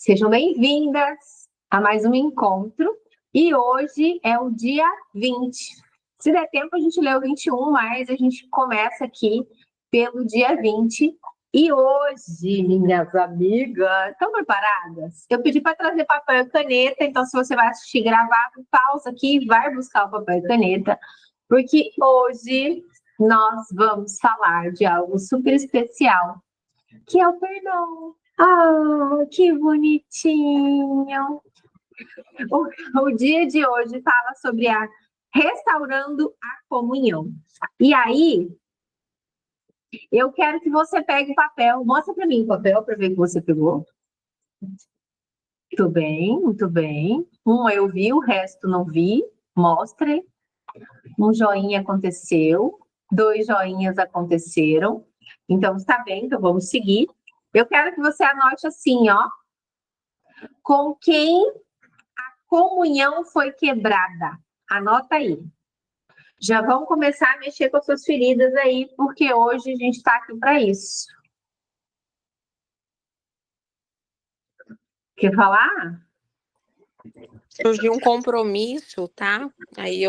Sejam bem-vindas a mais um encontro. E hoje é o dia 20. Se der tempo, a gente lê o 21, mas a gente começa aqui pelo dia 20. E hoje, minhas amigas, estão preparadas? Eu pedi para trazer papel e caneta, então se você vai assistir gravado, pausa aqui e vai buscar o papel e caneta, porque hoje nós vamos falar de algo super especial, que é o perdão. Ah, que bonitinho! O dia de hoje fala sobre a restaurando a comunhão. E aí, eu quero que você pegue o papel. Mostra para mim o papel para ver que você pegou. Muito bem, muito bem. Um eu vi, o resto não vi. Mostre. Um joinha aconteceu. 2 joinhas aconteceram. Então, está bem, então vamos seguir. Eu quero que você anote assim, ó. Com quem a comunhão foi quebrada. Anota aí. Já vamos começar a mexer com as suas feridas aí, porque hoje a gente está aqui para isso. Quer falar? Surgiu um compromisso, tá? Aí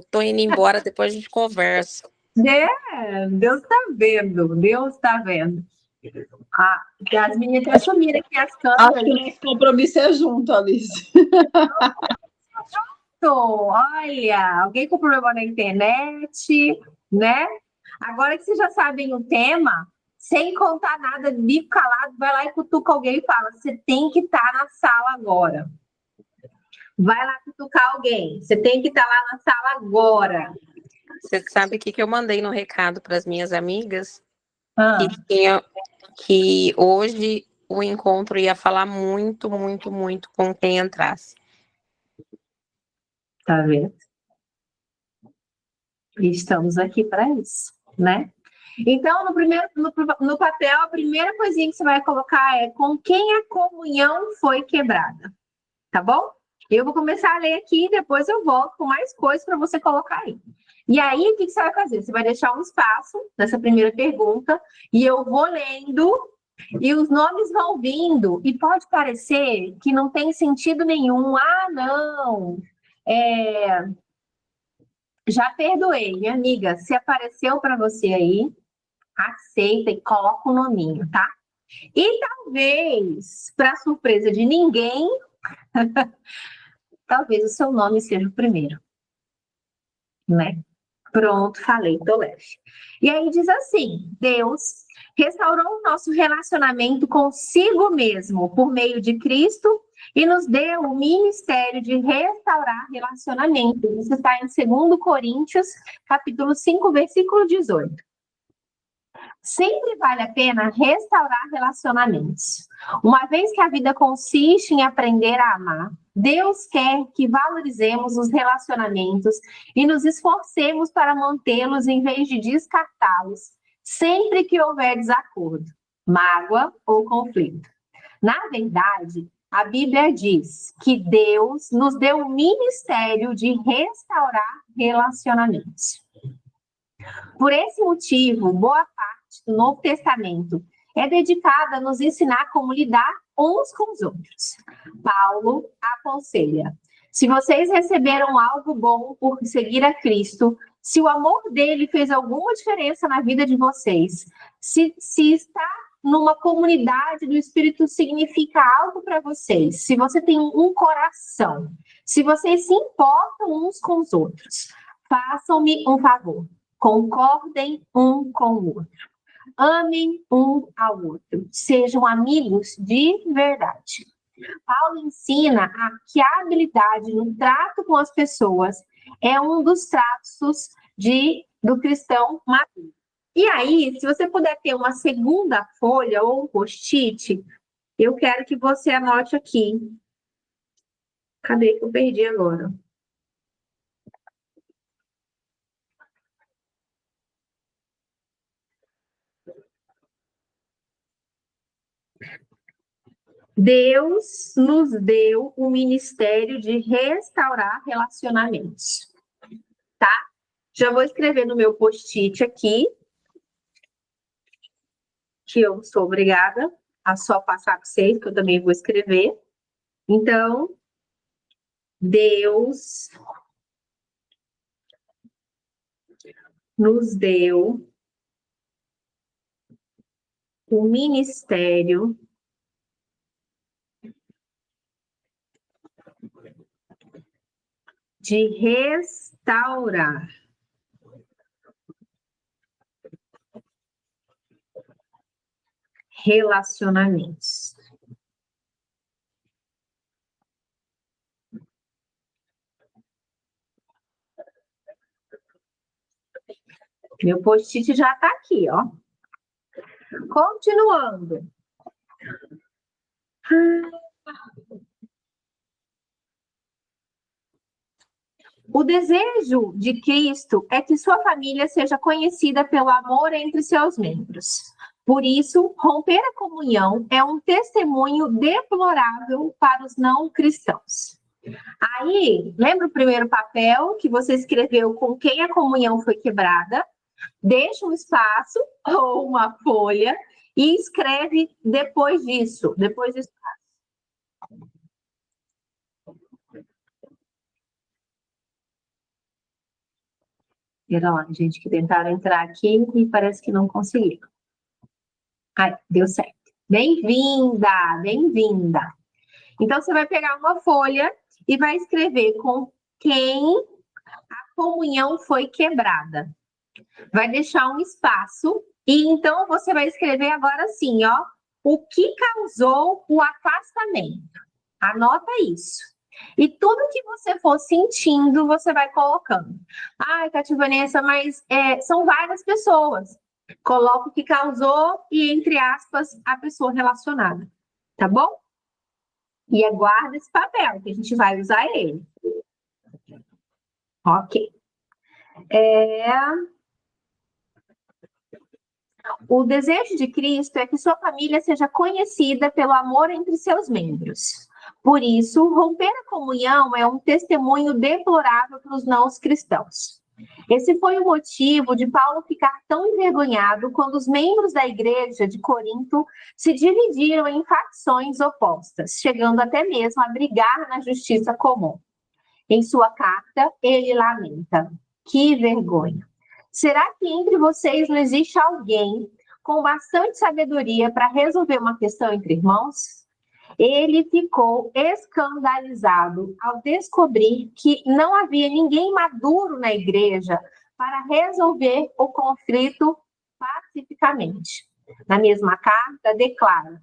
tô indo embora, depois a gente conversa. Deus está vendo, Deus está vendo. As meninas até sumiram aqui as câmeras. Acho que o nosso compromisso é junto, Alice. Olha, alguém com problema na internet, né? Agora que vocês já sabem o tema, sem contar nada, bico calado, vai lá e cutuca alguém e fala: você tem que estar na sala agora. Vai lá cutucar alguém, você tem que estar lá na sala agora. Você sabe o que eu mandei no recado para as minhas amigas? Ah. Que hoje o encontro ia falar muito, muito, muito com quem entrasse. Tá vendo? Estamos aqui para isso, né? Então, no papel, a primeira coisinha que você vai colocar é com quem a comunhão foi quebrada, tá bom? Eu vou começar a ler aqui e depois eu volto com mais coisas para você colocar aí. E aí, o que você vai fazer? Você vai deixar um espaço nessa primeira pergunta e eu vou lendo e os nomes vão vindo. E pode parecer que não tem sentido nenhum. Ah, não! Já perdoei, minha amiga. Se apareceu para você aí, aceita e coloca o nominho, tá? E talvez, para surpresa de ninguém, talvez o seu nome seja o primeiro, né? Pronto, falei, tô leve. E aí diz assim: Deus restaurou o nosso relacionamento consigo mesmo por meio de Cristo e nos deu o ministério de restaurar relacionamento. Isso está em 2 Coríntios, capítulo 5, versículo 18. Sempre vale a pena restaurar relacionamentos. Uma vez que a vida consiste em aprender a amar, Deus quer que valorizemos os relacionamentos e nos esforcemos para mantê-los em vez de descartá-los, sempre que houver desacordo, mágoa ou conflito. Na verdade, a Bíblia diz que Deus nos deu o ministério de restaurar relacionamentos. Por esse motivo, boa parte do Novo Testamento é dedicada a nos ensinar como lidar uns com os outros. Paulo aconselha: se vocês receberam algo bom por seguir a Cristo, se o amor dele fez alguma diferença na vida de vocês, se estar numa comunidade do Espírito significa algo para vocês, se você tem um coração, se vocês se importam uns com os outros, façam-me um favor. Concordem um com o outro. Amem um ao outro. Sejam amigos de verdade. Paulo ensina que a habilidade no trato com as pessoas é um dos traços do cristão maduro. E aí, se você puder ter uma segunda folha ou um post-it, eu quero que você anote aqui. Cadê que eu perdi agora? Deus nos deu o ministério de restaurar relacionamentos, tá? Já vou escrever no meu post-it aqui, que eu sou obrigada só passar para vocês, que eu também vou escrever. Então, Deus nos deu o ministério de restaurar relacionamentos. Meu post-it já está aqui, ó. Continuando. O desejo de Cristo é que sua família seja conhecida pelo amor entre seus membros. Por isso, romper a comunhão é um testemunho deplorável para os não cristãos. Aí, lembra o primeiro papel que você escreveu com quem a comunhão foi quebrada? Deixa um espaço ou uma folha e escreve depois disso, depois do espaço. Viram lá, gente, que tentaram entrar aqui e parece que não conseguiram. Ai, deu certo. Bem-vinda, bem-vinda. Então, você vai pegar uma folha e vai escrever com quem a comunhão foi quebrada. Vai deixar um espaço e então você vai escrever agora assim, ó, o que causou o afastamento. Anota isso. E tudo que você for sentindo, você vai colocando. Ai, Cátia Vanessa, mas são várias pessoas. Coloca o que causou e, entre aspas, a pessoa relacionada. Tá bom? E aguarda esse papel, que a gente vai usar ele. Ok. O desejo de Cristo é que sua família seja conhecida pelo amor entre seus membros. Por isso, romper a comunhão é um testemunho deplorável para os não cristãos. Esse foi o motivo de Paulo ficar tão envergonhado quando os membros da igreja de Corinto se dividiram em facções opostas, chegando até mesmo a brigar na justiça comum. Em sua carta, ele lamenta: que vergonha! Será que entre vocês não existe alguém com bastante sabedoria para resolver uma questão entre irmãos? Ele ficou escandalizado ao descobrir que não havia ninguém maduro na igreja para resolver o conflito pacificamente. Na mesma carta, declara: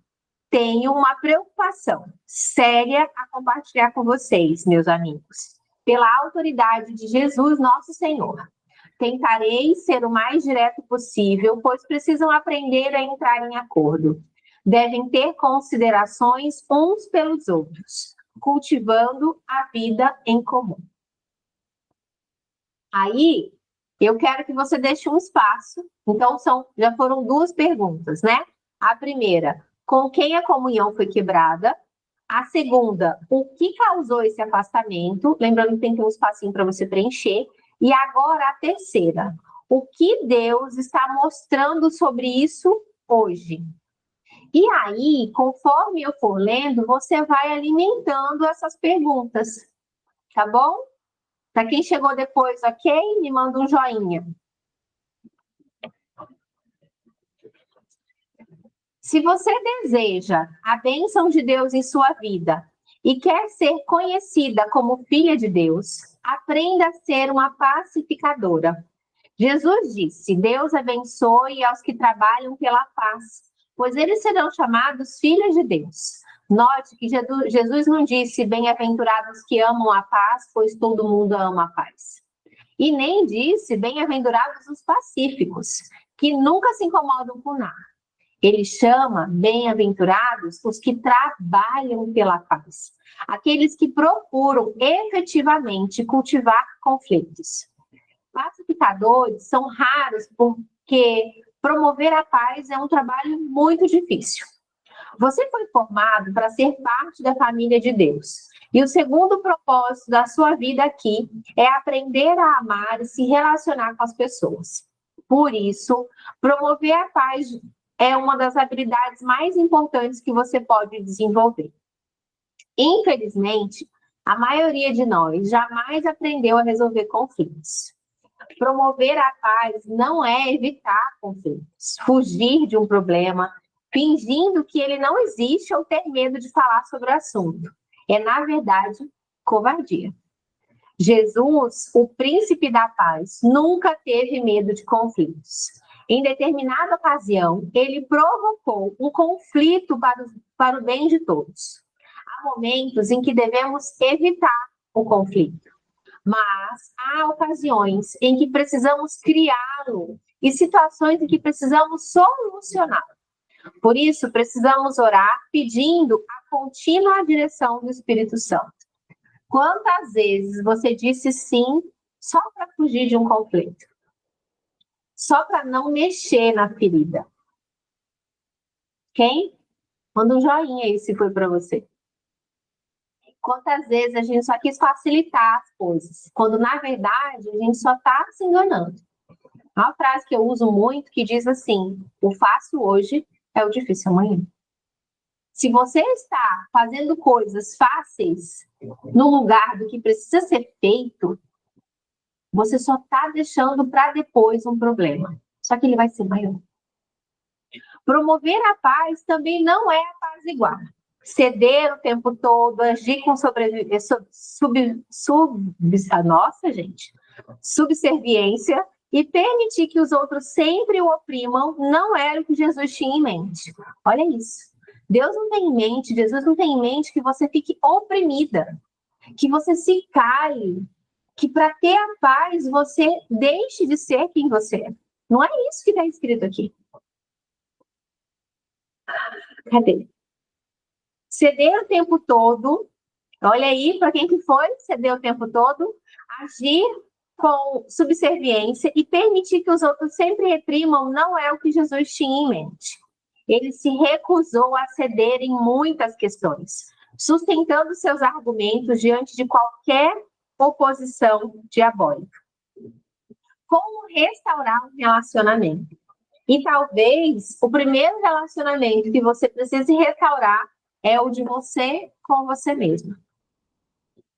tenho uma preocupação séria a compartilhar com vocês, meus amigos. Pela autoridade de Jesus, nosso Senhor, tentarei ser o mais direto possível, pois precisam aprender a entrar em acordo. Devem ter considerações uns pelos outros, cultivando a vida em comum. Aí, eu quero que você deixe um espaço. Então, já foram 2 perguntas, né? A primeira, com quem a comunhão foi quebrada? A segunda, o que causou esse afastamento? Lembrando que tem que ter um espacinho para você preencher. E agora a terceira, o que Deus está mostrando sobre isso hoje? E aí, conforme eu for lendo, você vai alimentando essas perguntas, tá bom? Para quem chegou depois, ok? Me manda um joinha. Se você deseja a bênção de Deus em sua vida e quer ser conhecida como filha de Deus, aprenda a ser uma pacificadora. Jesus disse: Deus abençoe aos que trabalham pela paz, pois eles serão chamados filhos de Deus. Note que Jesus não disse: bem-aventurados que amam a paz, pois todo mundo ama a paz. E nem disse: bem-aventurados os pacíficos, que nunca se incomodam com nada. Ele chama bem-aventurados os que trabalham pela paz, aqueles que procuram efetivamente cultivar conflitos. Pacificadores são raros porque promover a paz é um trabalho muito difícil. Você foi formado para ser parte da família de Deus. E o segundo propósito da sua vida aqui é aprender a amar e se relacionar com as pessoas. Por isso, promover a paz é uma das habilidades mais importantes que você pode desenvolver. Infelizmente, a maioria de nós jamais aprendeu a resolver conflitos. Promover a paz não é evitar conflitos, fugir de um problema, fingindo que ele não existe ou ter medo de falar sobre o assunto. É, na verdade, covardia. Jesus, o príncipe da paz, nunca teve medo de conflitos. Em determinada ocasião, ele provocou um conflito para o bem de todos. Há momentos em que devemos evitar o conflito, mas há ocasiões em que precisamos criá-lo e situações em que precisamos solucioná-lo. Por isso, precisamos orar pedindo a contínua direção do Espírito Santo. Quantas vezes você disse sim só para fugir de um conflito? Só para não mexer na ferida? Quem? Manda um joinha aí se foi para você. Quantas vezes a gente só quis facilitar as coisas, quando na verdade a gente só está se enganando. Uma frase que eu uso muito que diz assim: o fácil hoje é o difícil amanhã. Se você está fazendo coisas fáceis no lugar do que precisa ser feito, você só está deixando para depois um problema. Só que ele vai ser maior. Promover a paz também não é apaziguar. Ceder o tempo todo, agir com subserviência e permitir que os outros sempre o oprimam, não era o que Jesus tinha em mente. Olha isso. Deus não tem em mente, Jesus não tem em mente que você fique oprimida, que você se cale, que para ter a paz você deixe de ser quem você é. Não é isso que está escrito aqui. Cadê? Ceder o tempo todo, olha aí, para quem que foi ceder o tempo todo, agir com subserviência e permitir que os outros sempre reprimam não é o que Jesus tinha em mente. Ele se recusou a ceder em muitas questões, sustentando seus argumentos diante de qualquer oposição diabólica. Como restaurar um relacionamento? E talvez o primeiro relacionamento que você precise restaurar é o de você com você mesmo.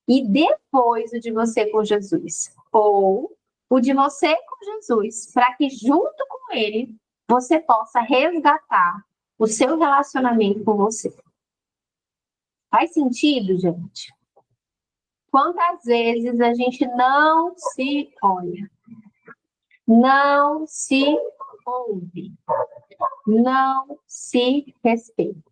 E depois o de você com Jesus. Ou o de você com Jesus, para que junto com ele você possa resgatar o seu relacionamento com você. Faz sentido, gente? Quantas vezes a gente não se olha, não se ouve, não se respeita?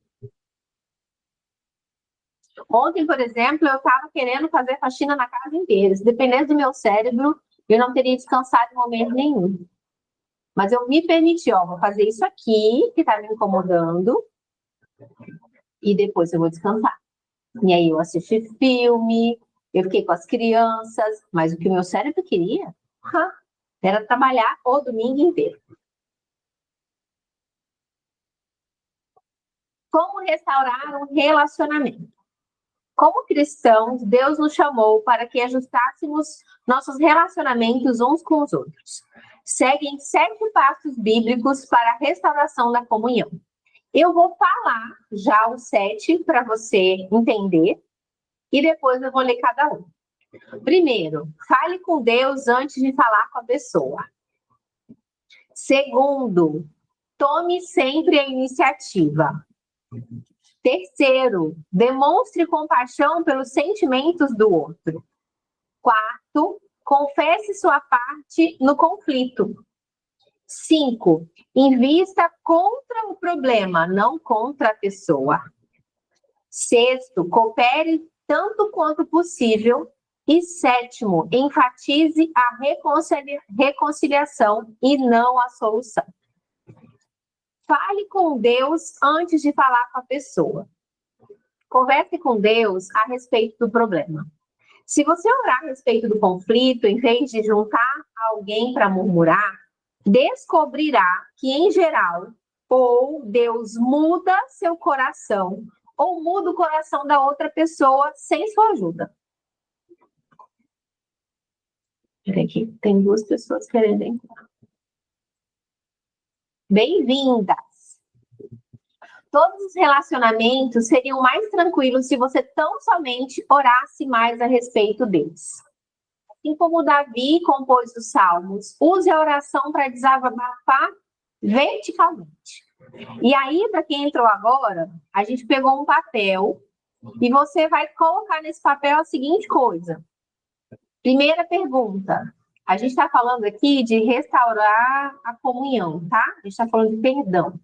Ontem, por exemplo, eu estava querendo fazer faxina na casa inteira. Se dependesse do meu cérebro, eu não teria descansado em momento nenhum. Mas eu me permiti, ó, vou fazer isso aqui, que está me incomodando, e depois eu vou descansar. E aí eu assisti filme, eu fiquei com as crianças, mas o que o meu cérebro queria era trabalhar o domingo inteiro. Como restaurar um relacionamento? Como cristãos, Deus nos chamou para que ajustássemos nossos relacionamentos uns com os outros. Seguem 7 passos bíblicos para a restauração da comunhão. Eu vou falar já os 7 para você entender e depois eu vou ler cada um. Primeiro, fale com Deus antes de falar com a pessoa. Segundo, tome sempre a iniciativa. Terceiro, demonstre compaixão pelos sentimentos do outro. Quarto, confesse sua parte no conflito. 5, invista contra o problema, não contra a pessoa. Sexto, coopere tanto quanto possível. E 7º, enfatize a reconciliação e não a solução. Fale com Deus antes de falar com a pessoa. Converse com Deus a respeito do problema. Se você orar a respeito do conflito, em vez de juntar alguém para murmurar, descobrirá que, em geral, ou Deus muda seu coração, ou muda o coração da outra pessoa sem sua ajuda. Peraí, aqui tem 2 pessoas querendo entrar. Bem-vindas! Todos os relacionamentos seriam mais tranquilos se você tão somente orasse mais a respeito deles. Assim como Davi compôs os salmos, use a oração para desabafar verticalmente. E aí, para quem entrou agora, a gente pegou um papel e você vai colocar nesse papel a seguinte coisa. Primeira pergunta. A gente está falando aqui de restaurar a comunhão, tá? A gente está falando de perdão.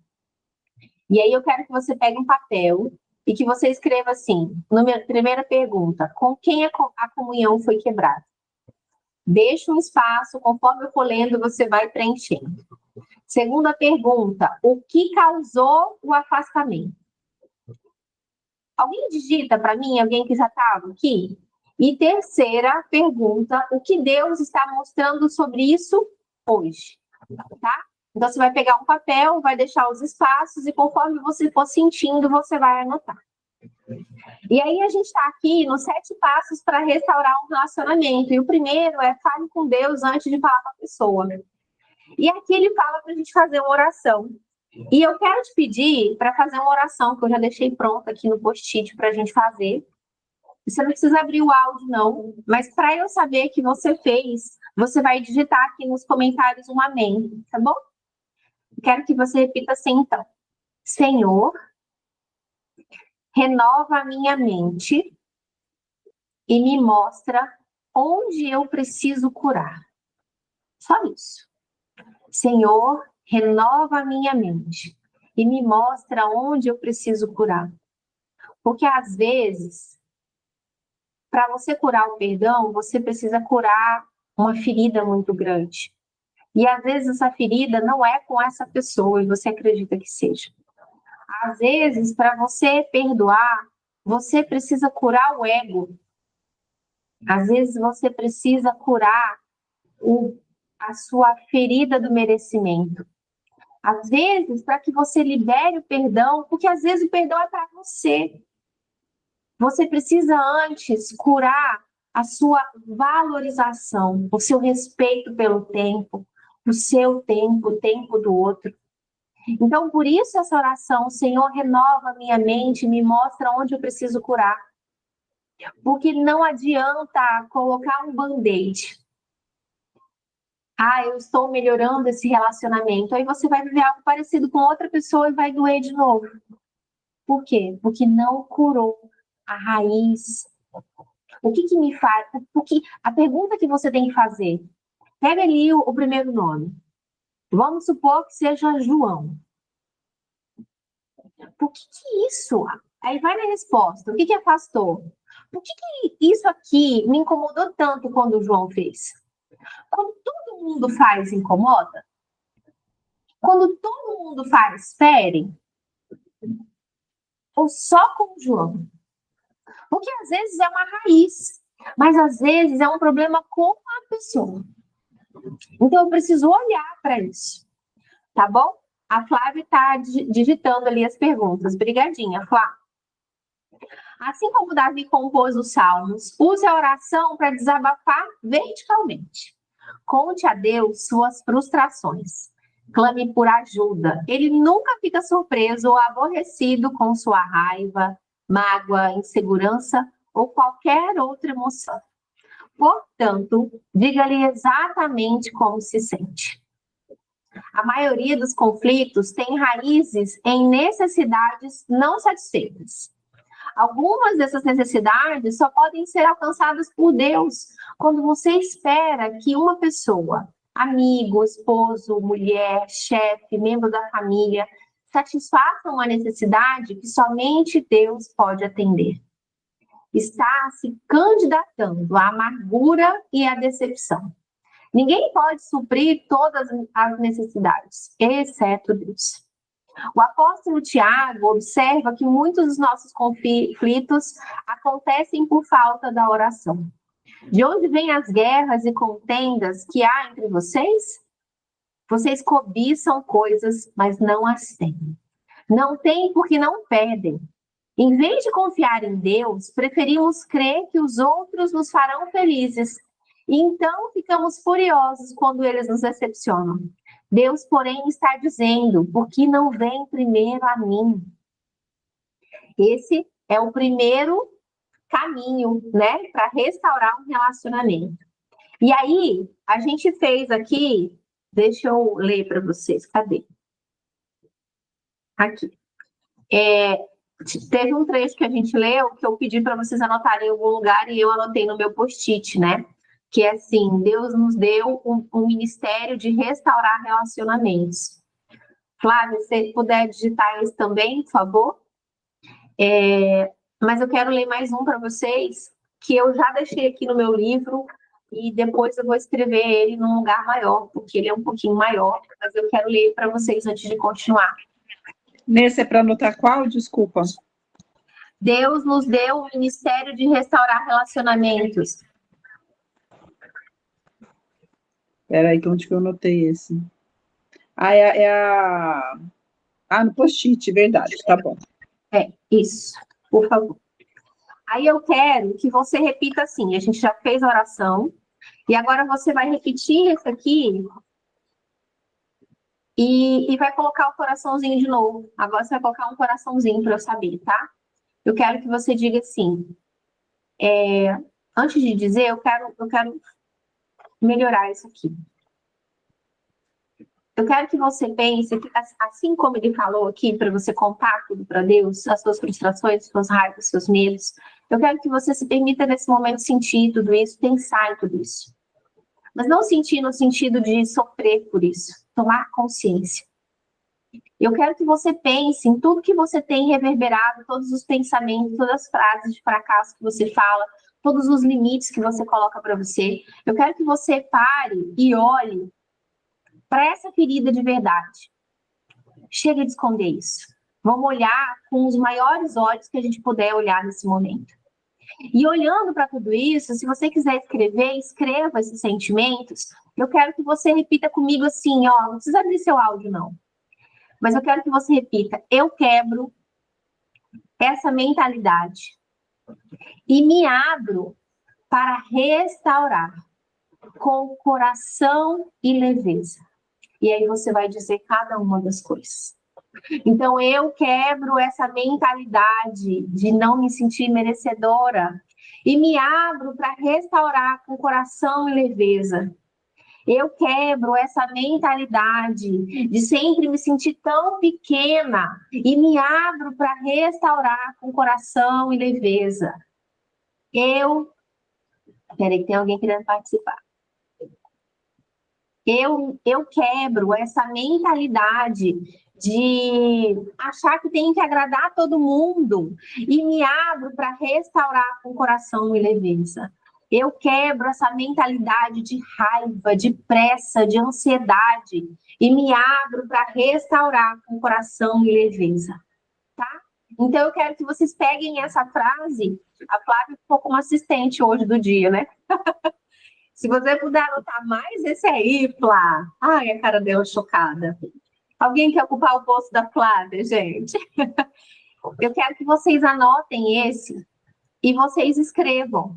E aí eu quero que você pegue um papel e que você escreva assim, primeira pergunta, com quem a comunhão foi quebrada? Deixa um espaço, conforme eu for lendo, você vai preenchendo. Segunda pergunta, o que causou o afastamento? Alguém digita para mim, alguém que já estava aqui? E terceira pergunta, o que Deus está mostrando sobre isso hoje? Tá? Então, você vai pegar um papel, vai deixar os espaços e conforme você for sentindo, você vai anotar. E aí, a gente está aqui nos 7 passos para restaurar um relacionamento. E o primeiro é fale com Deus antes de falar com a pessoa. E aqui ele fala para a gente fazer uma oração. E eu quero te pedir para fazer uma oração, que eu já deixei pronta aqui no post-it para a gente fazer. Você não precisa abrir o áudio, não. Mas para eu saber que você fez, você vai digitar aqui nos comentários um amém, tá bom? Quero que você repita assim, então. Senhor, renova a minha mente e me mostra onde eu preciso curar. Só isso. Senhor, renova a minha mente e me mostra onde eu preciso curar. Porque às vezes, para você curar o perdão, você precisa curar uma ferida muito grande. E às vezes essa ferida não é com essa pessoa e você acredita que seja. Às vezes, para você perdoar, você precisa curar o ego. Às vezes você precisa curar a sua ferida do merecimento. Às vezes, para que você libere o perdão, porque às vezes o perdão é para você. Você precisa antes curar a sua valorização, o seu respeito pelo tempo, o seu tempo, o tempo do outro. Então, por isso essa oração, Senhor, renova minha mente, me mostra onde eu preciso curar. Porque não adianta colocar um band-aid. Eu estou melhorando esse relacionamento. Aí você vai viver algo parecido com outra pessoa e vai doer de novo. Por quê? Porque não curou a raiz. O que me faz? Porque a pergunta que você tem que fazer, pega ali o primeiro nome. Vamos supor que seja João. Por que isso? Aí vai na resposta. O que afastou? Por que isso aqui me incomodou tanto quando o João fez? Quando todo mundo faz, incomoda? Quando todo mundo faz, fere? Ou só com o João? Porque às vezes é uma raiz, mas às vezes é um problema com a pessoa. Então eu preciso olhar para isso, tá bom? A Flávia está digitando ali as perguntas. Obrigadinha, Flávia. Assim como Davi compôs os salmos, use a oração para desabafar verticalmente. Conte a Deus suas frustrações. Clame por ajuda. Ele nunca fica surpreso ou aborrecido com sua raiva, mágoa, insegurança ou qualquer outra emoção. Portanto, diga-lhe exatamente como se sente. A maioria dos conflitos tem raízes em necessidades não satisfeitas. Algumas dessas necessidades só podem ser alcançadas por Deus quando você espera que uma pessoa, amigo, esposo, mulher, chefe, membro da família, satisfaça uma necessidade que somente Deus pode atender. Está se candidatando à amargura e à decepção. Ninguém pode suprir todas as necessidades, exceto Deus. O apóstolo Tiago observa que muitos dos nossos conflitos acontecem por falta da oração. De onde vêm as guerras e contendas que há entre vocês? Vocês cobiçam coisas, mas não as têm. Não têm porque não pedem. Em vez de confiar em Deus, preferimos crer que os outros nos farão felizes. E então ficamos furiosos quando eles nos decepcionam. Deus, porém, está dizendo, por que não vem primeiro a mim? Esse é o primeiro caminho, né, para restaurar um relacionamento. E aí, a gente fez aqui, deixa eu ler para vocês, cadê? Aqui. Teve um trecho que a gente leu que eu pedi para vocês anotarem em algum lugar e eu anotei no meu post-it, né? Que é assim, Deus nos deu um ministério de restaurar relacionamentos. Flávia, se você puder digitar isso também, por favor. Mas eu quero ler mais um para vocês, que eu já deixei aqui no meu livro, e depois eu vou escrever ele num lugar maior, porque ele é um pouquinho maior, mas eu quero ler para vocês antes de continuar. Nesse é para anotar qual? Desculpa. Deus nos deu o ministério de restaurar relacionamentos. Peraí, que onde que eu anotei esse? No post-it, verdade, tá bom. Isso, por favor. Aí eu quero que você repita assim, a gente já fez a oração, e agora você vai repetir isso aqui e vai colocar o coraçãozinho de novo. Agora você vai colocar um coraçãozinho para eu saber, tá? Eu quero que você diga assim, antes de dizer, eu quero melhorar isso aqui. Eu quero que você pense que, assim como ele falou aqui, para você contar tudo para Deus, as suas frustrações, suas raivas, seus medos, eu quero que você se permita, nesse momento, sentir tudo isso, pensar em tudo isso. Mas não sentir no sentido de sofrer por isso, tomar consciência. Eu quero que você pense em tudo que você tem reverberado, todos os pensamentos, todas as frases de fracasso que você fala, todos os limites que você coloca para você. Eu quero que você pare e olhe para essa ferida de verdade. Chega de esconder isso. Vamos olhar com os maiores olhos que a gente puder olhar nesse momento. E olhando para tudo isso, se você quiser escrever, escreva esses sentimentos. Eu quero que você repita comigo assim, ó, não precisa abrir seu áudio, não. Mas eu quero que você repita, eu quebro essa mentalidade e me abro para restaurar com coração e leveza. E aí você vai dizer cada uma das coisas. Então, eu quebro essa mentalidade de não me sentir merecedora e me abro para restaurar com coração e leveza. Eu quebro essa mentalidade de sempre me sentir tão pequena e me abro para restaurar com coração e leveza. Peraí, tem alguém querendo participar. Eu quebro essa mentalidade de achar que tem que agradar a todo mundo e me abro para restaurar com coração e leveza. Eu quebro essa mentalidade de raiva, de pressa, de ansiedade e me abro para restaurar com coração e leveza, tá? Então eu quero que vocês peguem essa frase. A Flávia ficou como assistente hoje do dia, né? Se você puder anotar mais esse aí, Flá. Ai, a cara dela chocada. Alguém quer ocupar o posto da Flávia, gente? Eu quero que vocês anotem esse e vocês escrevam.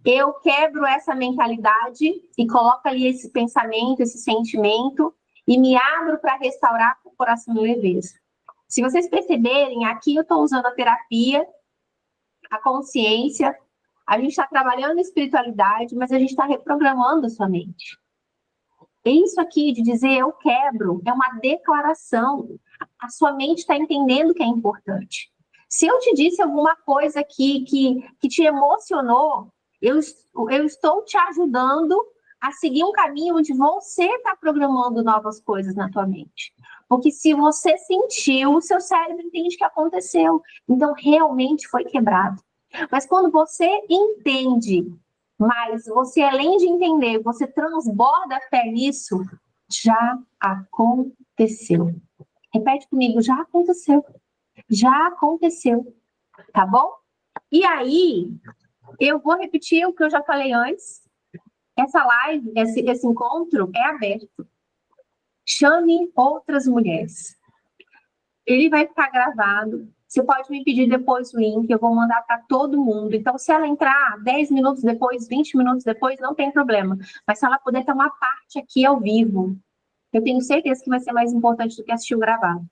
Eu quebro essa mentalidade e coloco ali esse pensamento, esse sentimento e me abro para restaurar com o coração e leveza. Se vocês perceberem, aqui eu estou usando a terapia, a consciência. A gente está trabalhando espiritualidade, mas a gente está reprogramando a sua mente. Isso aqui de dizer eu quebro é uma declaração. A sua mente está entendendo que é importante. Se eu te disse alguma coisa aqui que te emocionou, eu estou te ajudando a seguir um caminho onde você está programando novas coisas na tua mente. Porque se você sentiu, o seu cérebro entende que aconteceu. Então, realmente foi quebrado. Mas quando você entende, mas você, além de entender, você transborda a fé nisso, já aconteceu. Repete comigo, já aconteceu. Já aconteceu. Tá bom? E aí, eu vou repetir o que eu já falei antes. Essa live, esse encontro é aberto. Chame outras mulheres. Ele vai ficar gravado. Você pode me pedir depois o link, eu vou mandar para todo mundo. Então, se ela entrar 10 minutos depois, 20 minutos depois, não tem problema. Mas se ela puder ter uma parte aqui ao vivo, eu tenho certeza que vai ser mais importante do que assistir o gravado.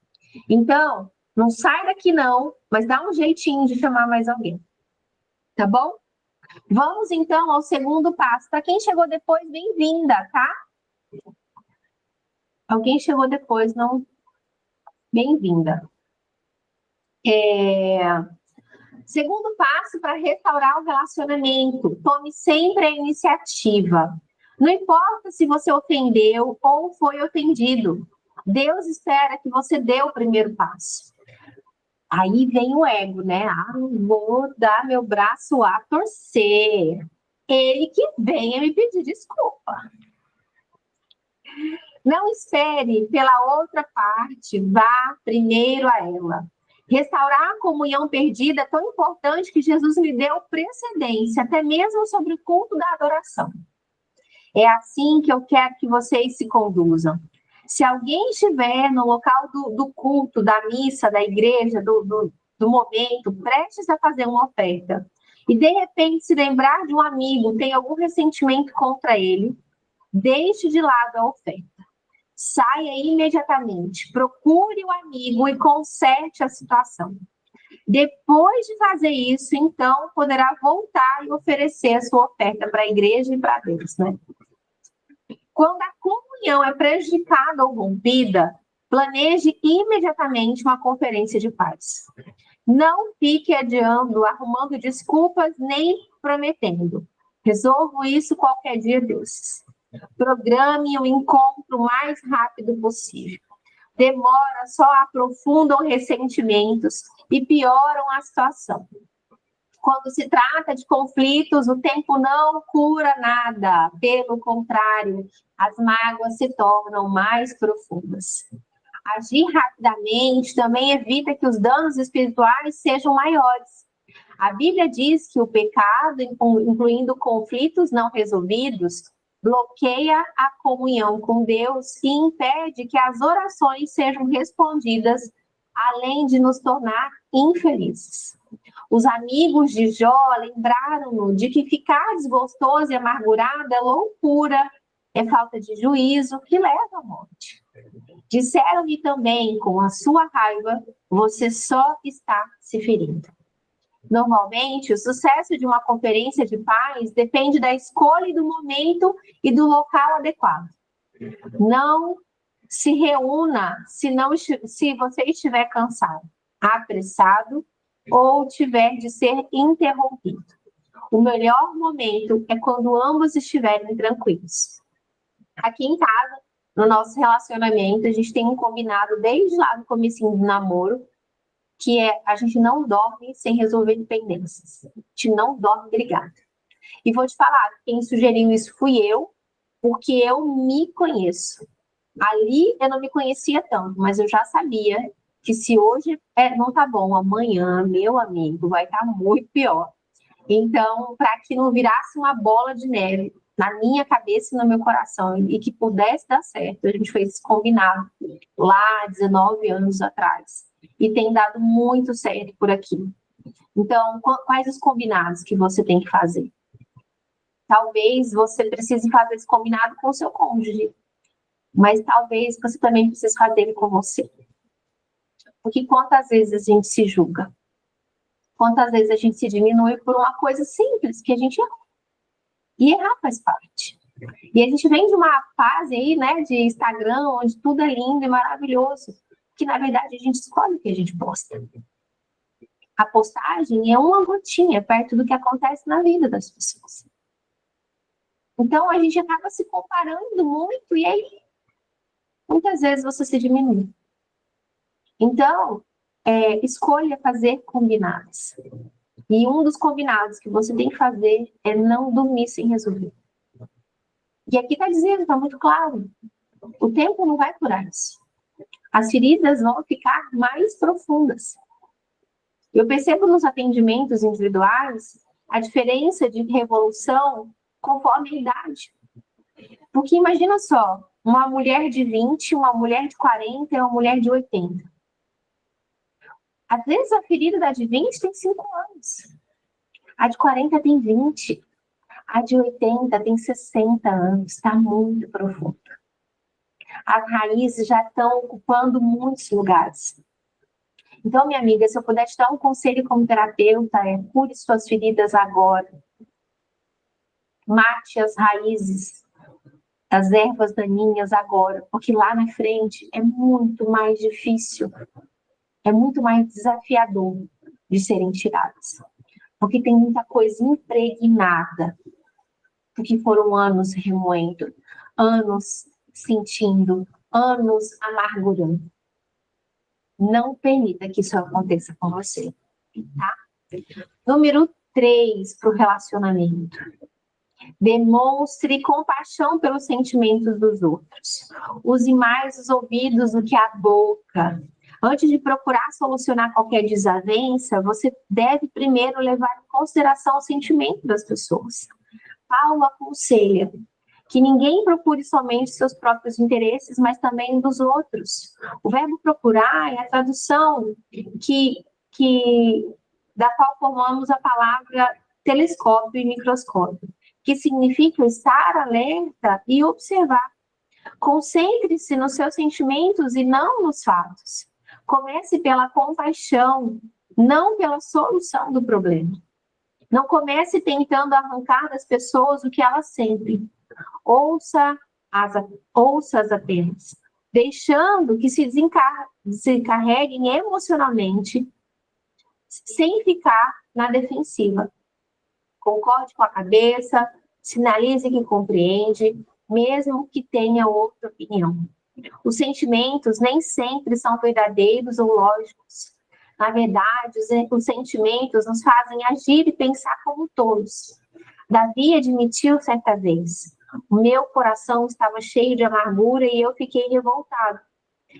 Então, Não sai daqui não, mas dá um jeitinho de chamar mais alguém. Tá bom? Vamos então ao segundo passo. Para quem chegou depois, bem-vinda, tá? Alguém chegou depois, não? Bem-vinda. Segundo passo para restaurar o relacionamento. Tome sempre a iniciativa. Não importa se você ofendeu ou foi ofendido. Deus espera que você dê o primeiro passo. Aí vem o ego, né? Vou dar meu braço a torcer. Ele que venha me pedir desculpa. Não espere pela outra parte, vá primeiro a ela. Restaurar a comunhão perdida é tão importante que Jesus lhe deu precedência, até mesmo sobre o culto da adoração. É assim que eu quero que vocês se conduzam. Se alguém estiver no local do culto, da missa, da igreja, do momento, prestes a fazer uma oferta, e de repente se lembrar de um amigo, tem algum ressentimento contra ele, deixe de lado a oferta. Saia imediatamente, procure o amigo e conserte a situação. Depois de fazer isso, então, poderá voltar e oferecer a sua oferta para a igreja e para Deus, né? Quando a comunhão é prejudicada ou rompida, planeje imediatamente uma conferência de paz. Não fique adiando, arrumando desculpas, nem prometendo. Resolvo isso qualquer dia desses. Programe o encontro o mais rápido possível. Demora só aprofundam ressentimentos e pioram a situação. Quando se trata de conflitos, o tempo não cura nada. Pelo contrário, as mágoas se tornam mais profundas. Agir rapidamente também evita que os danos espirituais sejam maiores. A Bíblia diz que o pecado, incluindo conflitos não resolvidos, bloqueia a comunhão com Deus e impede que as orações sejam respondidas, além de nos tornar infelizes. Os amigos de Jó lembraram-no de que ficar desgostoso e amargurado é loucura, é falta de juízo que leva à morte. Disseram-lhe também, com a sua raiva, você só está se ferindo. Normalmente, o sucesso de uma conferência de paz depende da escolha do momento e do local adequado. Não se reúna se você estiver cansado, apressado ou tiver de ser interrompido. O melhor momento é quando ambos estiverem tranquilos. Aqui em casa, no nosso relacionamento, a gente tem um combinado desde lá no comecinho do namoro, que é a gente não dorme sem resolver pendências. A gente não dorme brigado. E vou te falar, quem sugeriu isso fui eu, porque eu me conheço. Ali eu não me conhecia tanto, mas eu já sabia que se hoje não tá bom, amanhã, meu amigo, vai estar muito pior. Então, para que não virasse uma bola de neve na minha cabeça e no meu coração, e que pudesse dar certo, a gente fez esse combinado lá 19 anos atrás. E tem dado muito certo por aqui. Então, quais os combinados que você tem que fazer? Talvez você precise fazer esse combinado com o seu cônjuge, mas talvez você também precise fazer ele com você. Porque quantas vezes a gente se julga? Quantas vezes a gente se diminui por uma coisa simples que a gente erra? E errar faz parte. E a gente vem de uma fase aí, né, de Instagram, onde tudo é lindo e maravilhoso, que na verdade a gente escolhe o que a gente posta. A postagem é uma gotinha perto do que acontece na vida das pessoas. Então a gente acaba se comparando muito e aí muitas vezes você se diminui. Então, escolha fazer combinados. E um dos combinados que você tem que fazer é não dormir sem resolver. E aqui está dizendo, está muito claro, o tempo não vai curar isso. As feridas vão ficar mais profundas. Eu percebo nos atendimentos individuais a diferença de revolução conforme a idade. Porque imagina só, uma mulher de 20, uma mulher de 40 e uma mulher de 80. Às vezes a ferida da de 20 tem 5 anos. A de 40 tem 20. A de 80 tem 60 anos. Está muito profundo. As raízes já estão ocupando muitos lugares. Então, minha amiga, se eu puder te dar um conselho como terapeuta, cure suas feridas agora. Mate as raízes, as ervas daninhas agora, porque lá na frente é muito mais difícil, é muito mais desafiador de serem tiradas. Porque tem muita coisa impregnada, porque foram anos remoendo, anos sentindo, anos amargurando. Não permita que isso aconteça com você, tá? Número 3 para o relacionamento. Demonstre compaixão pelos sentimentos dos outros. Use mais os ouvidos do que a boca. Antes de procurar solucionar qualquer desavença, você deve primeiro levar em consideração o sentimento das pessoas. Paulo aconselha que ninguém procure somente seus próprios interesses, mas também dos outros. O verbo procurar é a tradução da qual formamos a palavra telescópio e microscópio, que significa estar alerta e observar. Concentre-se nos seus sentimentos e não nos fatos. Comece pela compaixão, não pela solução do problema. Não comece tentando arrancar das pessoas o que elas sentem. Ouça-as apenas, deixando que se desencarreguem emocionalmente, sem ficar na defensiva. Concorde com a cabeça, sinalize que compreende, mesmo que tenha outra opinião. Os sentimentos nem sempre são verdadeiros ou lógicos. Na verdade, os sentimentos nos fazem agir e pensar como tolos. Davi admitiu certa vez: o meu coração estava cheio de amargura e eu fiquei revoltado.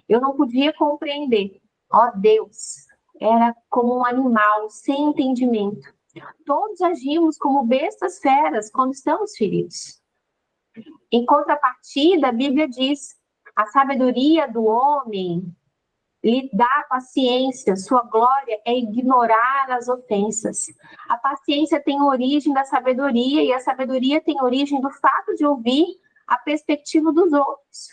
Eu não podia compreender. Ó Deus, era como um animal sem entendimento. Todos agimos como bestas feras quando estamos feridos. Em contrapartida, a Bíblia diz: a sabedoria do homem lhe dá paciência, sua glória é ignorar as ofensas. A paciência tem origem da sabedoria, e a sabedoria tem origem do fato de ouvir a perspectiva dos outros.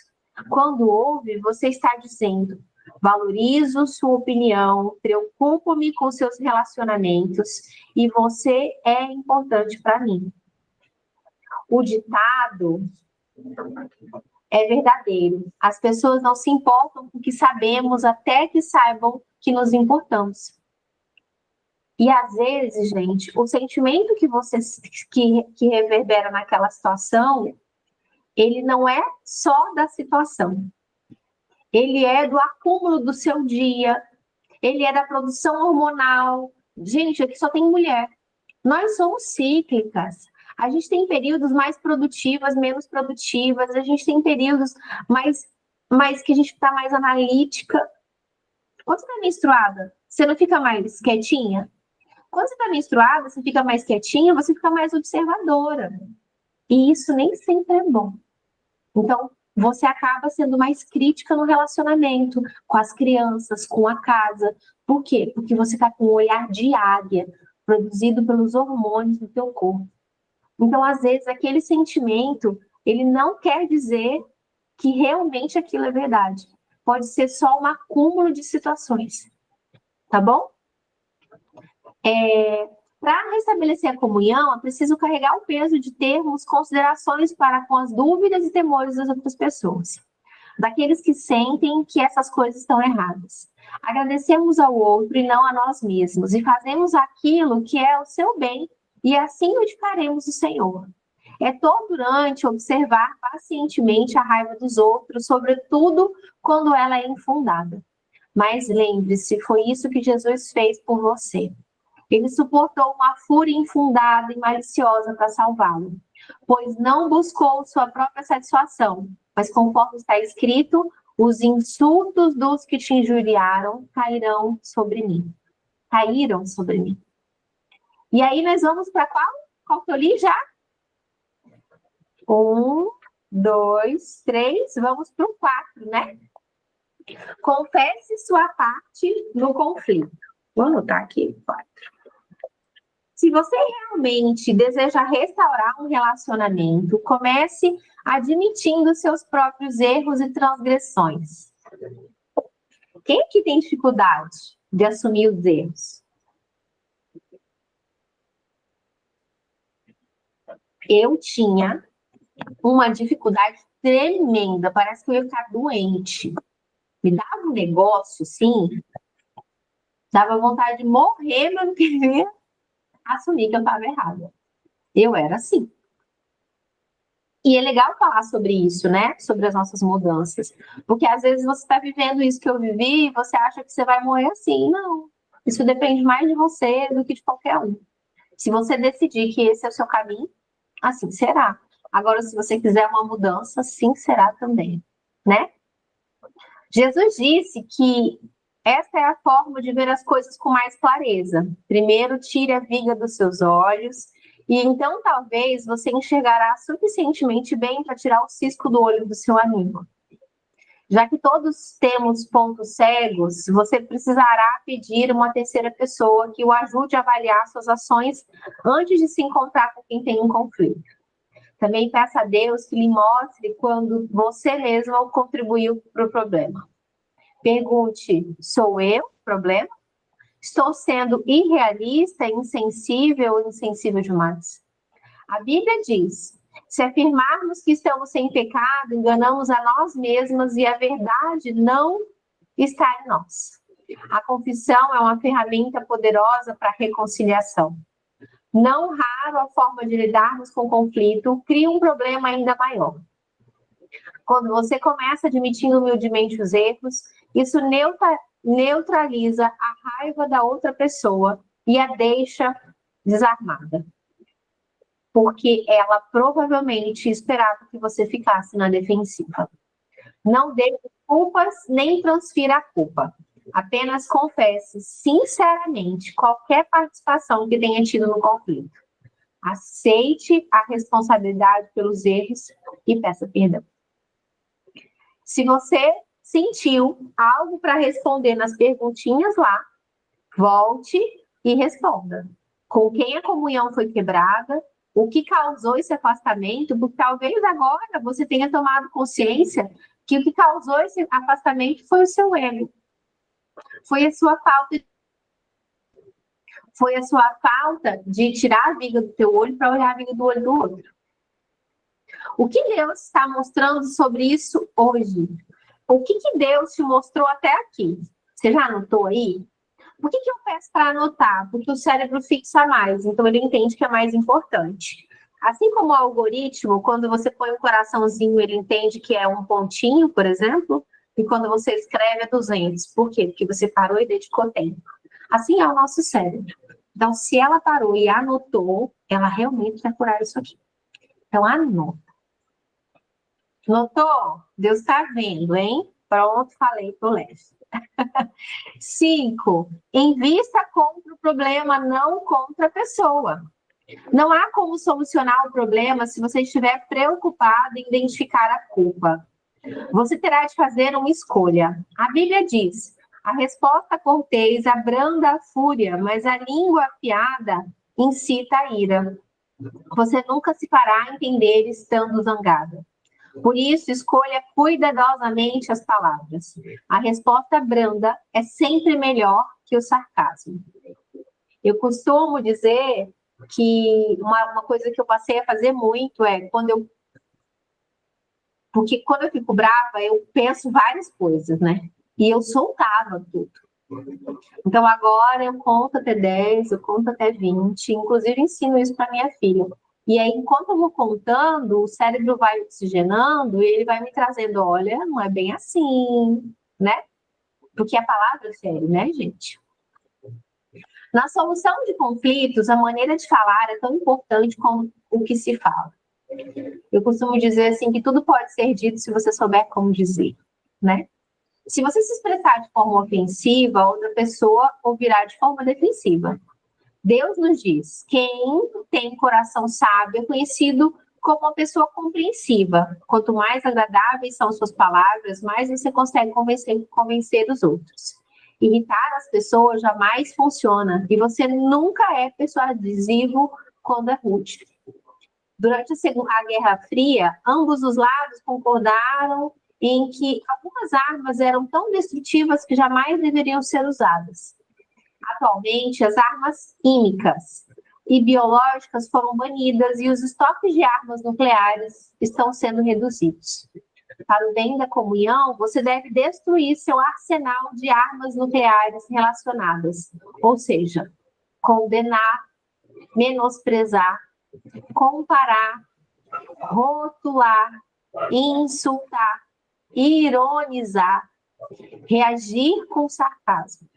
Quando ouve, você está dizendo: valorizo sua opinião, preocupo-me com seus relacionamentos e você é importante para mim. O ditado é verdadeiro. As pessoas não se importam com o que sabemos até que saibam que nos importamos. E às vezes, gente, o sentimento que reverbera naquela situação, ele não é só da situação. Ele é do acúmulo do seu dia, ele é da produção hormonal. Gente, aqui só tem mulher. Nós somos cíclicas. A gente tem períodos mais produtivas, menos produtivas. A gente tem períodos mais que a gente está mais analítica. Quando você está menstruada, você não fica mais quietinha? Quando você está menstruada, você fica mais quietinha, você fica mais observadora. E isso nem sempre é bom. Então, você acaba sendo mais crítica no relacionamento, com as crianças, com a casa. Por quê? Porque você está com um olhar de águia, produzido pelos hormônios do teu corpo. Então, às vezes, aquele sentimento, ele não quer dizer que realmente aquilo é verdade. Pode ser só um acúmulo de situações. Tá bom? Para restabelecer a comunhão, é preciso carregar o peso de termos considerações para com as dúvidas e temores das outras pessoas, daqueles que sentem que essas coisas estão erradas. Agradecemos ao outro e não a nós mesmos, e fazemos aquilo que é o seu bem, e assim notificaremos o Senhor. É tolerante observar pacientemente a raiva dos outros, sobretudo quando ela é infundada. Mas lembre-se, foi isso que Jesus fez por você. Ele suportou uma fúria infundada e maliciosa para salvá-lo, pois não buscou sua própria satisfação, mas conforme está escrito, os insultos dos que te injuriaram caíram sobre mim. Caíram sobre mim. E aí nós vamos para qual? Qual que eu li já? 1, 2, 3, vamos para o 4, né? Confesse sua parte no conflito. Vou anotar aqui, 4. Se você realmente deseja restaurar um relacionamento, comece admitindo seus próprios erros e transgressões. Quem que tem dificuldade de assumir os erros. Eu tinha uma dificuldade tremenda, parece que eu ia ficar doente. Me dava um negócio, sim, dava vontade de morrer, mas não queria assumir que eu estava errada. Eu era assim. E é legal falar sobre isso, né? Sobre as nossas mudanças. Porque às vezes você está vivendo isso que eu vivi e você acha que você vai morrer assim. Não. Isso depende mais de você do que de qualquer um. Se você decidir que esse é o seu caminho, assim será. Agora, se você quiser uma mudança, sim será também, né? Jesus disse que essa é a forma de ver as coisas com mais clareza. Primeiro, tire a viga dos seus olhos, e então talvez você enxergará suficientemente bem para tirar o cisco do olho do seu amigo. Já que todos temos pontos cegos, você precisará pedir uma terceira pessoa que o ajude a avaliar suas ações antes de se encontrar com quem tem um conflito. Também peça a Deus que lhe mostre quando você mesmo contribuiu para o problema. Pergunte, sou eu o problema? Estou sendo irrealista, insensível ou insensível demais? A Bíblia diz, se afirmarmos que estamos sem pecado, enganamos a nós mesmas e a verdade não está em nós. A confissão é uma ferramenta poderosa para a reconciliação. Não raro, a forma de lidarmos com o conflito cria um problema ainda maior. Quando você começa admitindo humildemente os erros, isso neutraliza a raiva da outra pessoa e a deixa desarmada. Porque ela provavelmente esperava que você ficasse na defensiva. Não dê desculpas nem transfira a culpa. Apenas confesse sinceramente qualquer participação que tenha tido no conflito. Aceite a responsabilidade pelos erros e peça perdão. Se você sentiu algo para responder nas perguntinhas lá, volte e responda. Com quem a comunhão foi quebrada? O que causou esse afastamento? Porque talvez agora você tenha tomado consciência que o que causou esse afastamento foi o seu ego. Foi a sua falta de tirar a viga do teu olho para olhar a viga do olho do outro. O que Deus está mostrando sobre isso hoje? O que Deus te mostrou até aqui? Você já anotou aí? Por que eu peço para anotar? Porque o cérebro fixa mais, então ele entende que é mais importante. Assim como o algoritmo, quando você põe um coraçãozinho, ele entende que é um pontinho, por exemplo, e quando você escreve é 200. Por quê? Porque você parou e dedicou tempo. Assim é o nosso cérebro. Então, se ela parou e anotou, ela realmente vai curar isso aqui. Então, anota. Notou? Deus está vendo, hein? Pronto, falei pro Leste. 5. Invista contra o problema, não contra a pessoa. Não há como solucionar o problema se você estiver preocupado em identificar a culpa. Você terá de fazer uma escolha. A Bíblia diz, a resposta cortês abranda a fúria, mas a língua afiada incita a ira. Você nunca se fará entender estando zangada. Por isso, escolha cuidadosamente as palavras. A resposta branda é sempre melhor que o sarcasmo. Eu costumo dizer que uma coisa que eu passei a fazer muito é porque quando eu fico brava, eu penso várias coisas, né? E eu soltava tudo. Então agora eu conto até 10, eu conto até 20, inclusive ensino isso para minha filha. E aí, enquanto eu vou contando, o cérebro vai oxigenando e ele vai me trazendo, olha, não é bem assim, né? Porque a palavra é séria, né, gente? Na solução de conflitos, a maneira de falar é tão importante como o que se fala. Eu costumo dizer assim que tudo pode ser dito se você souber como dizer, né? Se você se expressar de forma ofensiva, outra pessoa ouvirá de forma defensiva. Deus nos diz, quem tem coração sábio é conhecido como uma pessoa compreensiva. Quanto mais agradáveis são suas palavras, mais você consegue convencer os outros. Irritar as pessoas jamais funciona e você nunca é persuasivo quando é rude. Durante a Guerra Fria, ambos os lados concordaram em que algumas armas eram tão destrutivas que jamais deveriam ser usadas. Atualmente, as armas químicas e biológicas foram banidas e os estoques de armas nucleares estão sendo reduzidos. Para o bem da comunhão, você deve destruir seu arsenal de armas nucleares relacionadas, ou seja, condenar, menosprezar, comparar, rotular, insultar, ironizar, reagir com sarcasmo.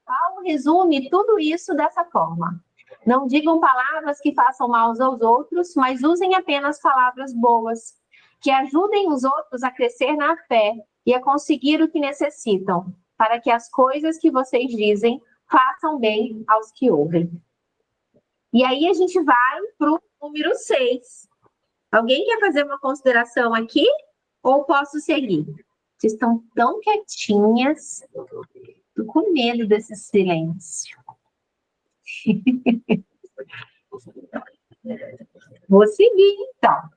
Paulo resume tudo isso dessa forma. Não digam palavras que façam mal aos outros, mas usem apenas palavras boas, que ajudem os outros a crescer na fé e a conseguir o que necessitam, para que as coisas que vocês dizem façam bem aos que ouvem. E aí a gente vai para o número 6. Alguém quer fazer uma consideração aqui? Ou posso seguir? Vocês estão tão quietinhas. Estou com medo desse silêncio. Vou seguir, então.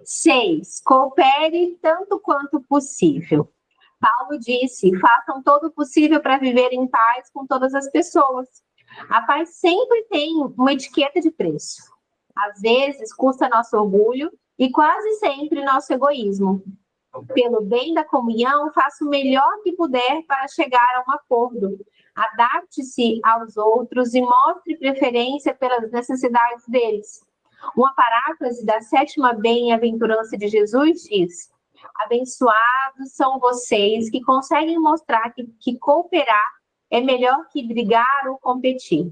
6. Coopere tanto quanto possível. Paulo disse, façam todo o possível para viver em paz com todas as pessoas. A paz sempre tem uma etiqueta de preço. Às vezes, custa nosso orgulho e quase sempre nosso egoísmo. Pelo bem da comunhão, faça o melhor que puder para chegar a um acordo. Adapte-se aos outros e mostre preferência pelas necessidades deles. Uma paráfrase da 7ª bem-aventurança de Jesus diz: abençoados são vocês que conseguem mostrar que cooperar é melhor que brigar ou competir.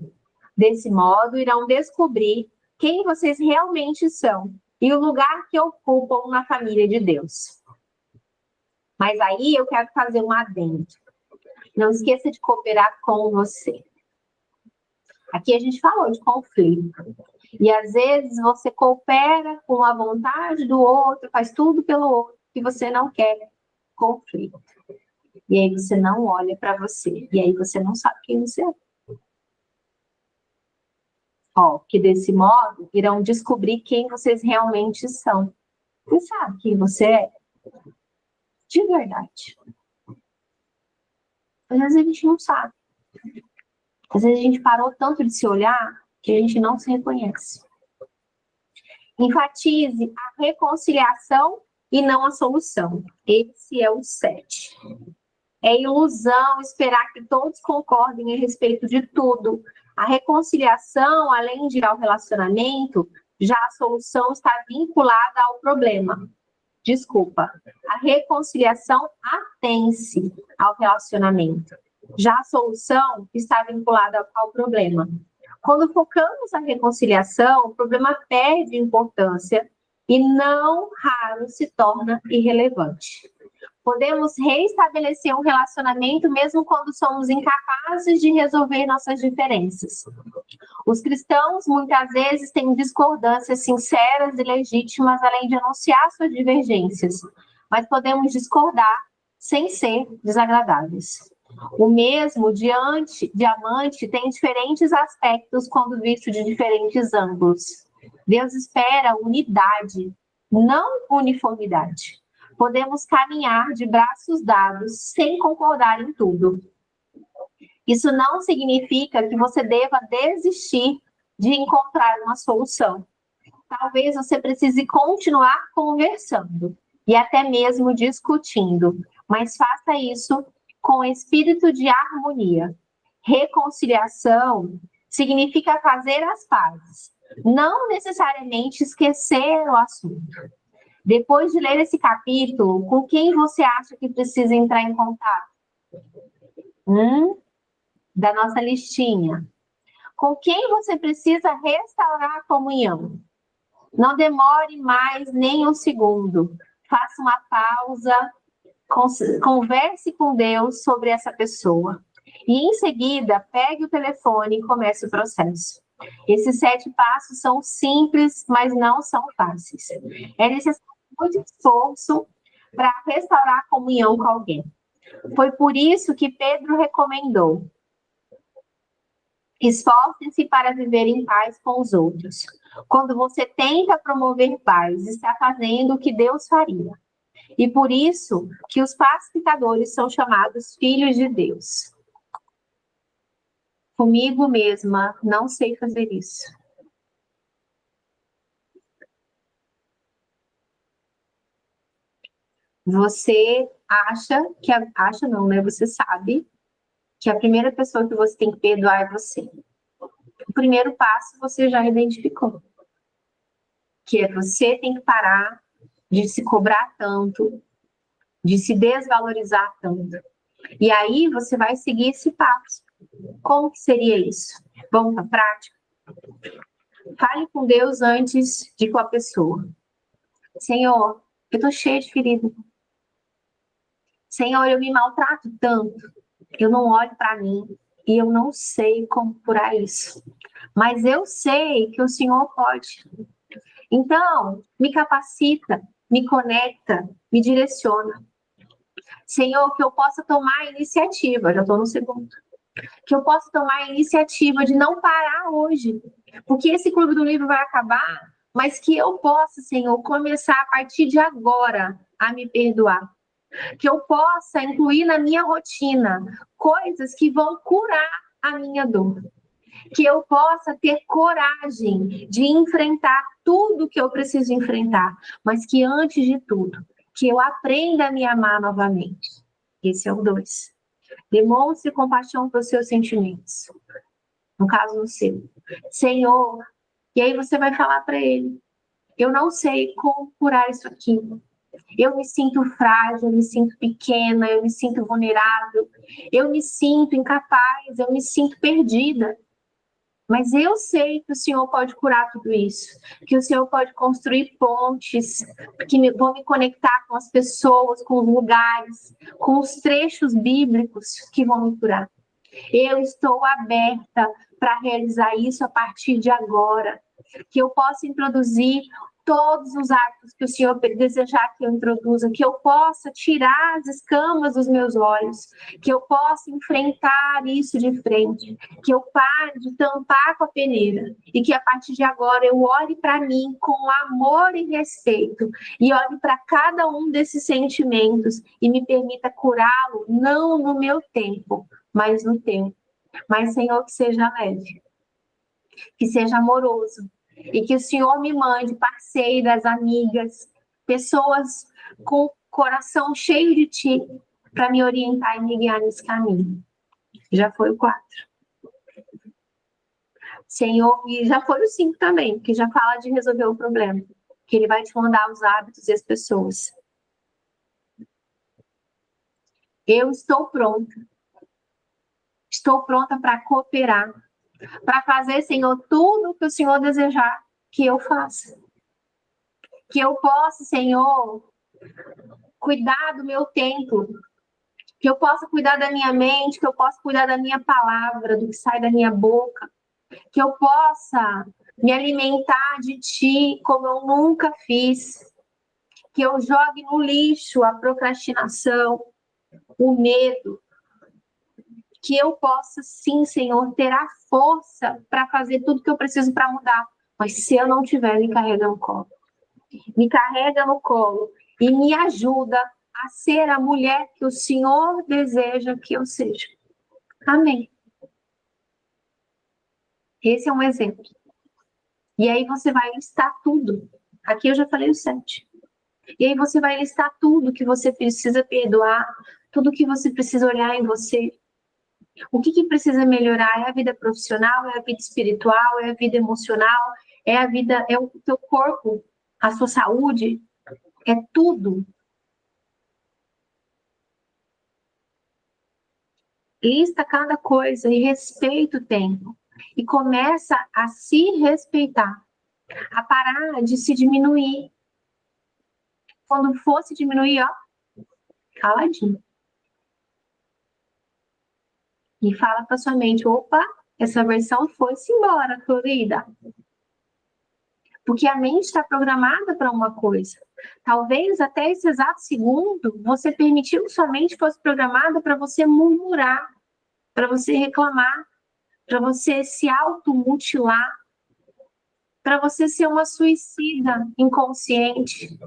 Desse modo, irão descobrir quem vocês realmente são e o lugar que ocupam na família de Deus. Mas aí eu quero fazer um adendo. Não esqueça de cooperar com você. Aqui a gente falou de conflito. E às vezes você coopera com a vontade do outro, faz tudo pelo outro, que você não quer conflito. E aí você não olha para você. E aí você não sabe quem você é. Que desse modo irão descobrir quem vocês realmente são. Você sabe quem você é? De verdade. Às vezes a gente não sabe. Às vezes a gente parou tanto de se olhar que a gente não se reconhece. Enfatize a reconciliação e não a solução. Esse é o 7. É ilusão esperar que todos concordem a respeito de tudo. A reconciliação, além de ir ao relacionamento, já a solução está vinculada ao problema. Desculpa. A reconciliação atém-se ao relacionamento. Já a solução está vinculada ao problema. Quando focamos na reconciliação, o problema perde importância e não raro se torna irrelevante. Podemos reestabelecer um relacionamento mesmo quando somos incapazes de resolver nossas diferenças. Os cristãos muitas vezes têm discordâncias sinceras e legítimas, além de anunciar suas divergências, mas podemos discordar sem ser desagradáveis. O mesmo diamante tem diferentes aspectos quando visto de diferentes ângulos. Deus espera unidade, não uniformidade. Podemos caminhar de braços dados sem concordar em tudo. Isso não significa que você deva desistir de encontrar uma solução. Talvez você precise continuar conversando e até mesmo discutindo, mas faça isso com espírito de harmonia. Reconciliação significa fazer as pazes, não necessariamente esquecer o assunto. Depois de ler esse capítulo, com quem você acha que precisa entrar em contato? Da nossa listinha. Com quem você precisa restaurar a comunhão? Não demore mais nem um segundo. Faça uma pausa, converse com Deus sobre essa pessoa. E em seguida, pegue o telefone e comece o processo. Esses 7 passos são simples, mas não são fáceis. É necessário muito esforço para restaurar a comunhão com alguém. Foi por isso que Pedro recomendou: esforcem-se para viver em paz com os outros. Quando você tenta promover paz, está fazendo o que Deus faria. E por isso que os pacificadores são chamados filhos de Deus. Comigo mesma, não sei fazer isso. Você acha não, né? Você sabe que a primeira pessoa que você tem que perdoar é você. O primeiro passo você já identificou, que é você tem que parar de se cobrar tanto, de se desvalorizar tanto. E aí você vai seguir esse passo. Como que seria isso? Vamos para a prática? Fale com Deus antes de com a pessoa. Senhor, eu tô cheia de ferida. Senhor, eu me maltrato tanto. Eu não olho para mim e eu não sei como curar isso. Mas eu sei que o Senhor pode. Então, me capacita, me conecta, me direciona. Senhor, que eu possa tomar a iniciativa, já estou no segundo. Que eu possa tomar a iniciativa de não parar hoje. Porque esse clube do livro vai acabar, mas que eu possa, Senhor, começar a partir de agora a me perdoar. Que eu possa incluir na minha rotina coisas que vão curar a minha dor. Que eu possa ter coragem de enfrentar tudo que eu preciso enfrentar, mas que antes de tudo, que eu aprenda a me amar novamente. Esse é o 2. Demonstre compaixão pelos seus sentimentos. No caso do seu. Senhor, e aí você vai falar para ele, eu não sei como curar isso aqui. Eu me sinto frágil, eu me sinto pequena, eu me sinto vulnerável, eu me sinto incapaz, eu me sinto perdida. Mas eu sei que o Senhor pode curar tudo isso, que o Senhor pode construir pontes, que vão me conectar com as pessoas, com os lugares, com os trechos bíblicos que vão me curar. Eu estou aberta para realizar isso a partir de agora, que eu possa introduzir todos os hábitos que o Senhor desejar que eu introduza, que eu possa tirar as escamas dos meus olhos, que eu possa enfrentar isso de frente, que eu pare de tampar com a peneira e que a partir de agora eu olhe para mim com amor e respeito e olhe para cada um desses sentimentos e me permita curá-lo, não no meu tempo, mas no teu. Mas, Senhor, que seja leve, que seja amoroso, e que o Senhor me mande parceiras, amigas, pessoas com coração cheio de Ti, para me orientar e me guiar nesse caminho. Já foi o 4. Senhor, e já foi o 5 também, que já fala de resolver o problema, que Ele vai te mandar os hábitos e as pessoas. Eu estou pronta. Estou pronta para cooperar, para fazer, Senhor, tudo o que o Senhor desejar que eu faça. Que eu possa, Senhor, cuidar do meu tempo. Que eu possa cuidar da minha mente, que eu possa cuidar da minha palavra, do que sai da minha boca. Que eu possa me alimentar de Ti como eu nunca fiz. Que eu jogue no lixo a procrastinação, o medo. Que eu possa, sim, Senhor, ter a força para fazer tudo que eu preciso para mudar. Mas se eu não tiver, me carrega no colo. Me carrega no colo e me ajuda a ser a mulher que o Senhor deseja que eu seja. Amém. Esse é um exemplo. E aí você vai listar tudo. Aqui eu já falei o 7. E aí você vai listar tudo que você precisa perdoar, tudo que você precisa olhar em você. O que precisa melhorar? É a vida profissional, é a vida espiritual, é a vida emocional, é a vida, é o teu corpo, a sua saúde, é tudo. Lista cada coisa e respeita o tempo. E começa a se respeitar, a parar de se diminuir. Quando for se diminuir, ó, caladinho. E fala para sua mente, opa, essa versão foi-se embora, querida. Porque a mente está programada para uma coisa. Talvez até esse exato segundo, você permitiu que sua mente fosse programada para você murmurar, para você reclamar, para você se automutilar, para você ser uma suicida inconsciente.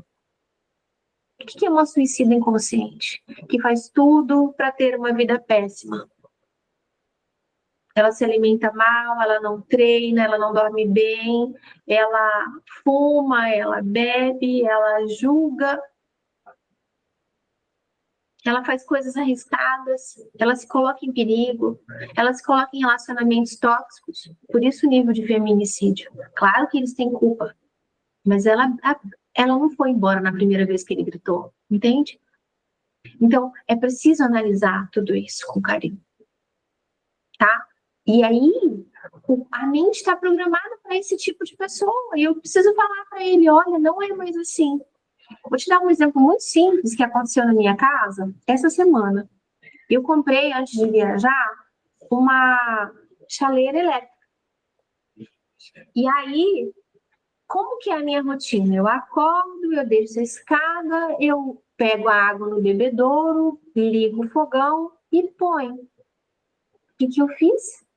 O que é uma suicida inconsciente? Que faz tudo para ter uma vida péssima. Ela se alimenta mal, ela não treina, ela não dorme bem, ela fuma, ela bebe, ela julga, ela faz coisas arriscadas, ela se coloca em perigo, ela se coloca em relacionamentos tóxicos. Por isso o nível de feminicídio. Claro que eles têm culpa, mas ela não foi embora na primeira vez que ele gritou, entende? Então, é preciso analisar tudo isso com carinho, tá? E aí, a mente está programada para esse tipo de pessoa. E eu preciso falar para ele, olha, não é mais assim. Vou te dar um exemplo muito simples que aconteceu na minha casa essa semana. Eu comprei, antes de viajar, uma chaleira elétrica. E aí, como que é a minha rotina? Eu acordo, eu desço a escada, eu pego a água no bebedouro, ligo o fogão e ponho. O que eu fiz?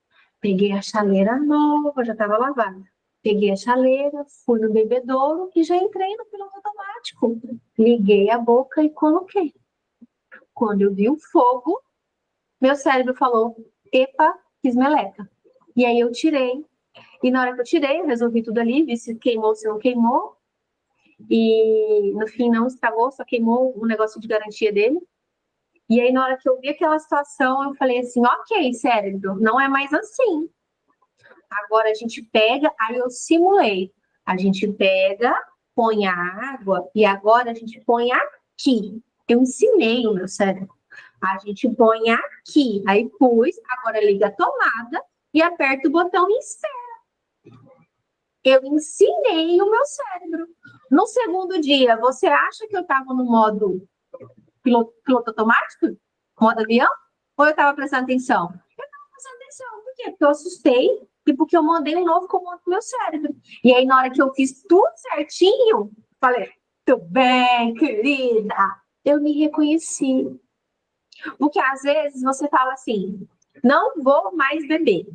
Peguei a chaleira nova, já estava lavada. Peguei a chaleira, fui no bebedouro e já entrei no piloto automático. Liguei a boca e coloquei. Quando eu vi o fogo, meu cérebro falou, epa, fiz meleca. E aí eu tirei. E na hora que eu tirei, eu resolvi tudo ali, vi se queimou, se não queimou. E no fim não estragou, só queimou o negócio de garantia dele. E aí na hora que eu vi aquela situação, eu falei assim, ok, cérebro, não é mais assim. Agora a gente pega, aí eu simulei. A gente pega, põe a água e agora a gente põe aqui. Eu ensinei o meu cérebro. A gente põe aqui. Aí pus, agora liga a tomada e aperta o botão e espera. Eu ensinei o meu cérebro. No segundo dia, você acha que eu estava no modo piloto automático? Modo avião? Ou eu estava prestando atenção? Eu estava prestando atenção. Por quê? Porque eu assustei e porque eu mandei um novo comando pro meu cérebro. E aí, na hora que eu fiz tudo certinho, falei, tudo bem, querida. Eu me reconheci. Porque às vezes você fala assim, não vou mais beber.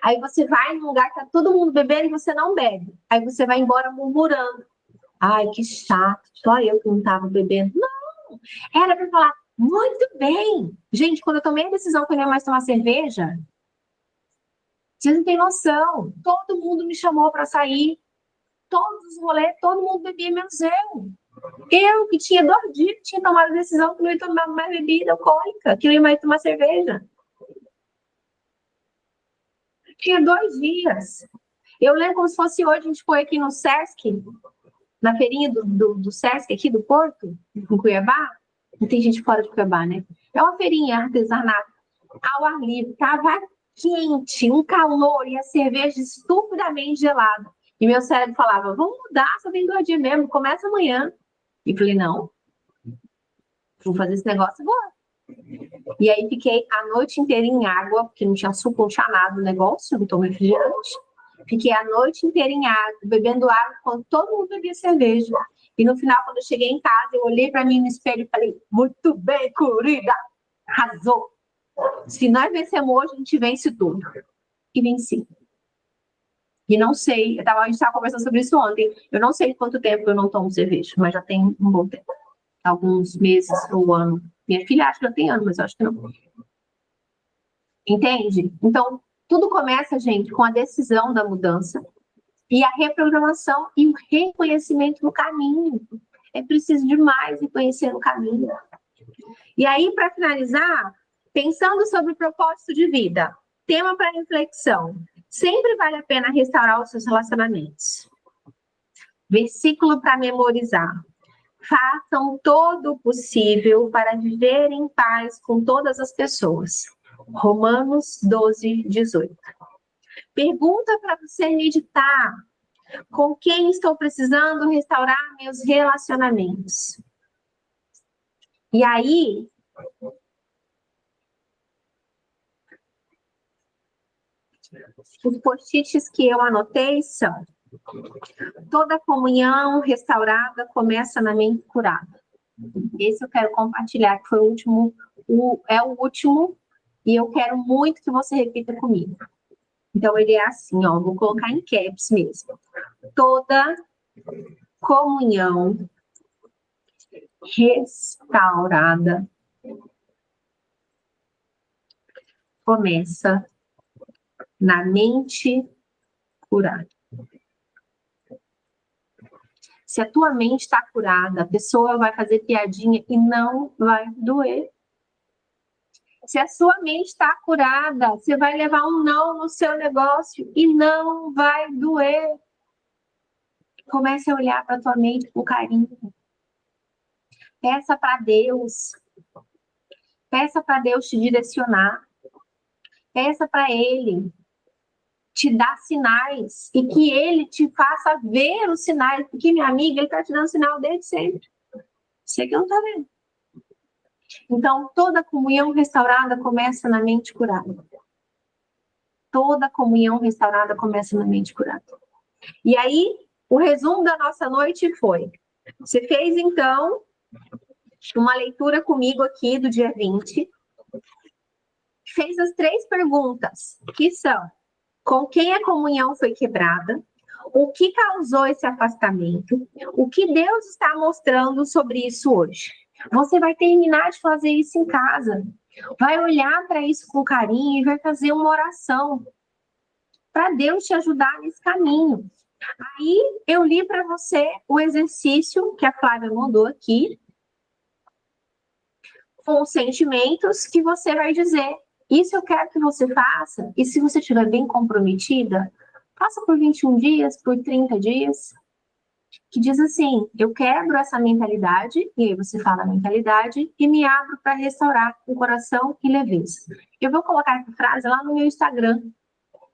Aí você vai num lugar que tá todo mundo bebendo e você não bebe. Aí você vai embora murmurando. Ai, que chato, só eu que não tava bebendo. Não, era para falar, muito bem. Gente, quando eu tomei a decisão que eu não ia mais tomar cerveja, vocês não têm noção. Todo mundo me chamou para sair. Todos os rolês, todo mundo bebia, menos eu. Eu, que tinha 2 dias, que tinha tomado a decisão que não ia tomar mais bebida alcoólica, que não ia mais tomar cerveja. Tinha 2 dias. Eu lembro como se fosse hoje, a gente foi aqui no Sesc, na feirinha do Sesc aqui do Porto, em Cuiabá. Não tem gente fora de Cuiabá, né? É uma feirinha artesanal, ao ar livre. Tava quente, um calor e a cerveja estupidamente gelada. E meu cérebro falava, vamos mudar, só tem 2 dias mesmo, começa amanhã. E falei, não, vou fazer esse negócio agora. E aí fiquei a noite inteira em água, porque não tinha suco, não tinha nada no negócio, não tomei refrigerante. Fiquei a noite inteira em água, bebendo água, quando todo mundo bebia cerveja. E no final, quando eu cheguei em casa, eu olhei para mim no espelho e falei, muito bem, querida, arrasou. Se nós vencemos hoje, a gente vence tudo. E venci. E não sei, a gente estava conversando sobre isso ontem, eu não sei quanto tempo eu não tomo cerveja, mas já tem um bom tempo. Alguns meses ou ano. Minha filha acha que já tem ano, mas eu acho que não. Entende? Então, tudo começa, gente, com a decisão da mudança e a reprogramação e o reconhecimento no caminho. É preciso demais reconhecer no caminho. E aí, para finalizar, pensando sobre o propósito de vida, tema para reflexão. Sempre vale a pena restaurar os seus relacionamentos. Versículo para memorizar. Façam todo o possível para viver em paz com todas as pessoas. Romanos 12, 18. Pergunta para você meditar. Com quem estou precisando restaurar meus relacionamentos? E aí, os post-its que eu anotei são: toda comunhão restaurada começa na mente curada. Esse eu quero compartilhar, que foi o último, é o último, e eu quero muito que você repita comigo. Então, ele é assim, ó, vou colocar em caps mesmo. Toda comunhão restaurada começa na mente curada. Se a tua mente está curada, a pessoa vai fazer piadinha e não vai doer. Se a sua mente está curada, você vai levar um não no seu negócio e não vai doer. Comece a olhar para a tua mente com carinho. Peça para Deus. Peça para Deus te direcionar. Peça para Ele te dar sinais e que Ele te faça ver os sinais. Porque, minha amiga, Ele está te dando sinal desde sempre. Você que não está vendo. Então, toda comunhão restaurada começa na mente curada. Toda comunhão restaurada começa na mente curada. E aí, o resumo da nossa noite foi: você fez, então, uma leitura comigo aqui do dia 20, fez as 3 perguntas, que são: com quem a comunhão foi quebrada? O que causou esse afastamento? O que Deus está mostrando sobre isso hoje? Você vai terminar de fazer isso em casa. Vai olhar para isso com carinho e vai fazer uma oração para Deus te ajudar nesse caminho. Aí eu li para você o exercício que a Flávia mandou aqui, com os sentimentos que você vai dizer. Isso eu quero que você faça, e se você estiver bem comprometida, faça por 21 dias, por 30 dias, que diz assim: eu quebro essa mentalidade, e aí você fala a mentalidade, e me abro para restaurar o coração e leveza. Eu vou colocar essa frase lá no meu Instagram,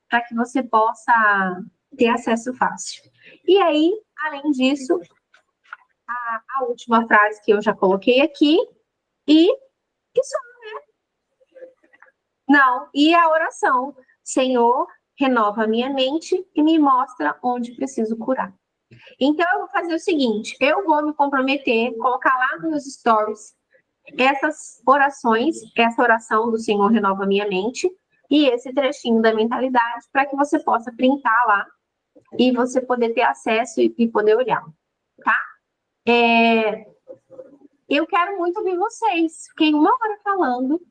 para que você possa ter acesso fácil. E aí, além disso, a última frase que eu já coloquei aqui, e só, né? Não, e a oração: Senhor, renova a minha mente e me mostra onde preciso curar. Então, eu vou fazer o seguinte: eu vou me comprometer, colocar lá nos meus stories essas orações, essa oração do Senhor renova a minha mente e esse trechinho da mentalidade, para que você possa printar lá e você poder ter acesso e poder olhar, tá? Eu quero muito ouvir vocês. Fiquei 1 hora falando.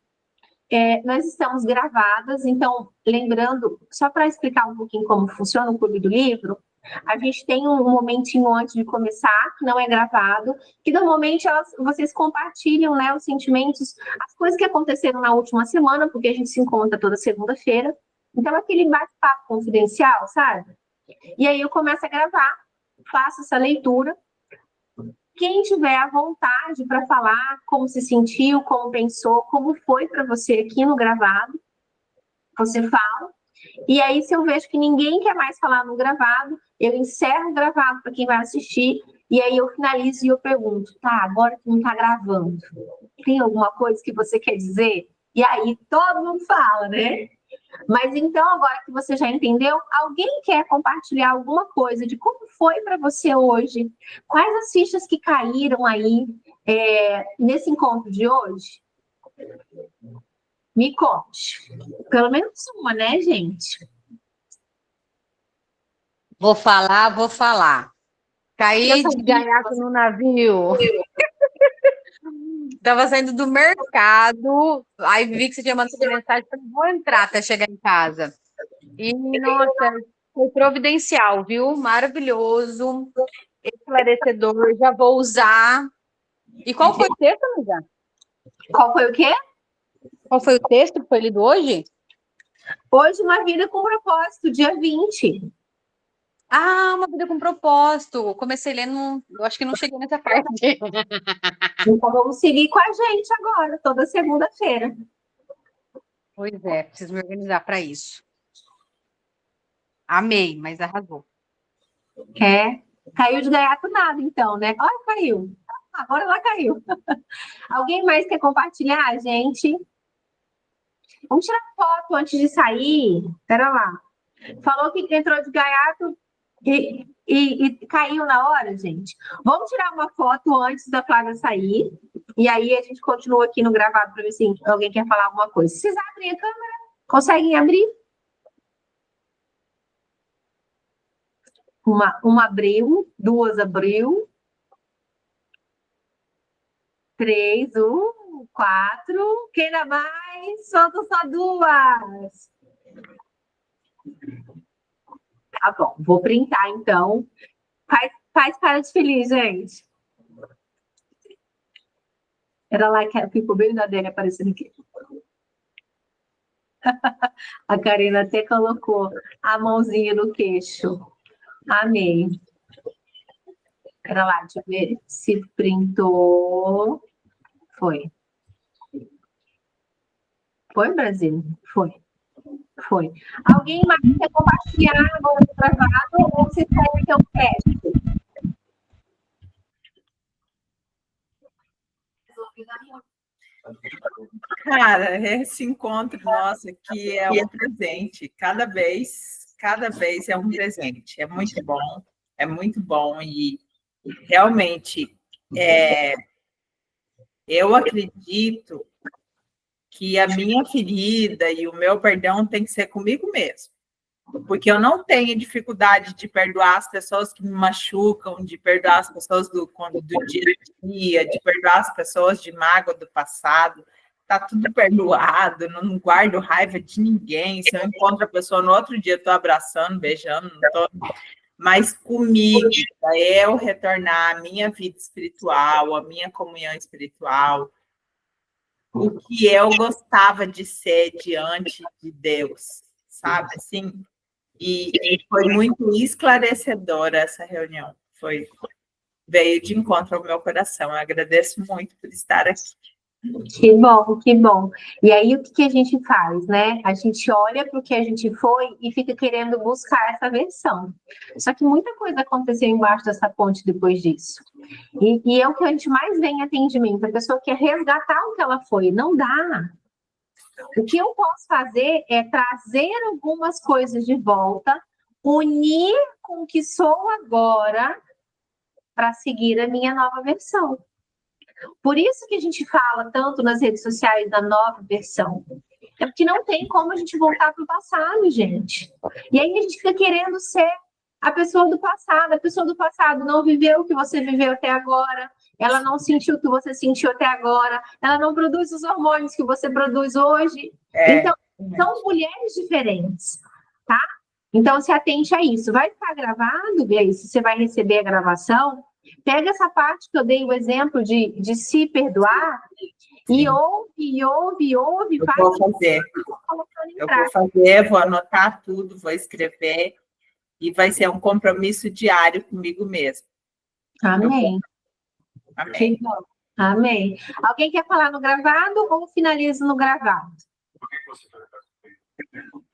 Nós estamos gravadas, então, lembrando, só para explicar um pouquinho como funciona o Clube do Livro, a gente tem um momentinho antes de começar, que não é gravado, que normalmente vocês compartilham, né, os sentimentos, as coisas que aconteceram na última semana, porque a gente se encontra toda segunda-feira. Então, aquele bate-papo confidencial, sabe? E aí eu começo a gravar, faço essa leitura. Quem tiver à vontade para falar como se sentiu, como pensou, como foi para você aqui no gravado, você fala. E aí, se eu vejo que ninguém quer mais falar no gravado, eu encerro o gravado para quem vai assistir, e aí eu finalizo e eu pergunto: tá, agora que não está gravando, tem alguma coisa que você quer dizer? E aí todo mundo fala, né? Mas então, agora que você já entendeu, alguém quer compartilhar alguma coisa de como foi para você hoje? Quais as fichas que caíram aí nesse encontro de hoje? Me conte. Pelo menos uma, né, gente? Vou falar. Caí de gaiato no navio. Tava saindo do mercado, aí vi que você tinha mandado mensagem, falei, vou entrar até chegar em casa. E, nossa, foi providencial, viu? Maravilhoso, esclarecedor, já vou usar. E qual foi o texto, amiga? Qual foi o quê? Qual foi o texto que foi lido hoje? Hoje, Uma Vida com Propósito, dia 20. Ah, Uma Vida com Propósito. Comecei lendo, eu acho que não cheguei nessa parte. Então, vamos seguir com a gente agora, toda segunda-feira. Pois é, preciso me organizar para isso. Amei, mas arrasou. Caiu de gaiato nada, então, né? Olha, caiu. Agora ela caiu. Alguém mais quer compartilhar, gente? Vamos tirar foto antes de sair. Pera lá. Falou que entrou de gaiato e caiu na hora, gente. Vamos tirar uma foto antes da Flávia sair. E aí a gente continua aqui no gravado para ver se alguém quer falar alguma coisa. Vocês abrem a câmera? Conseguem abrir? Uma abriu, 2 abriu. 3, 4. Quem dá mais? Faltam só duas. Tá bom, vou printar então. Faz cara de feliz, gente. Era lá que ficou bem na dele aparecendo aqui. A Karina até colocou a mãozinha no queixo. Amei. Era lá, deixa eu ver se printou. Foi. Foi, Brasil? Foi. Foi. Alguém mais quer compartilhar agora no gravado ou você quer que eu feche? Cara, esse encontro nosso aqui é um presente. Cada vez é um presente. É muito bom e realmente eu acredito que a minha ferida e o meu perdão tem que ser comigo mesmo. Porque eu não tenho dificuldade de perdoar as pessoas que me machucam, de perdoar as pessoas do dia a dia, de perdoar as pessoas de mágoa do passado. Tá tudo perdoado, não guardo raiva de ninguém. Se eu encontro a pessoa no outro dia, estou abraçando, beijando, não tô... Mas comigo é eu retornar à minha vida espiritual, à minha comunhão espiritual, o que eu gostava de ser diante de Deus, sabe? Assim, e foi muito esclarecedora essa reunião. Veio de encontro ao meu coração. Eu agradeço muito por estar aqui. Que bom, que bom. E aí, o que a gente faz, né? A gente olha para o que a gente foi e fica querendo buscar essa versão. Só que muita coisa aconteceu embaixo dessa ponte depois disso. E é o que a gente mais vê em atendimento. A pessoa quer resgatar o que ela foi. Não dá. O que eu posso fazer é trazer algumas coisas de volta, unir com o que sou agora para seguir a minha nova versão. Por isso que a gente fala tanto nas redes sociais da nova versão. É porque não tem como a gente voltar para o passado, gente. E aí a gente fica querendo ser a pessoa do passado. A pessoa do passado não viveu o que você viveu até agora. Ela não sentiu o que você sentiu até agora. Ela não produz os hormônios que você produz hoje. Então, são mulheres diferentes, tá? Então, se atente a isso. Vai ficar gravado, Gleice? Você vai receber a gravação. Pega essa parte que eu dei o exemplo de se perdoar e ouve. Eu vou fazer, vou anotar tudo, vou escrever e vai ser um compromisso diário comigo mesmo. Amém. Amém. Amém. Alguém quer falar no gravado ou finaliza no gravado?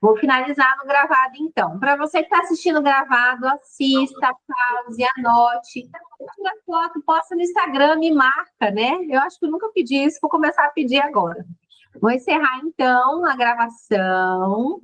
Vou finalizar no gravado, então. Para você que está assistindo o gravado, assista, pause, anote. Tira foto, posta no Instagram, me marca, né? Eu acho que eu nunca pedi isso, vou começar a pedir agora. Vou encerrar, então, a gravação.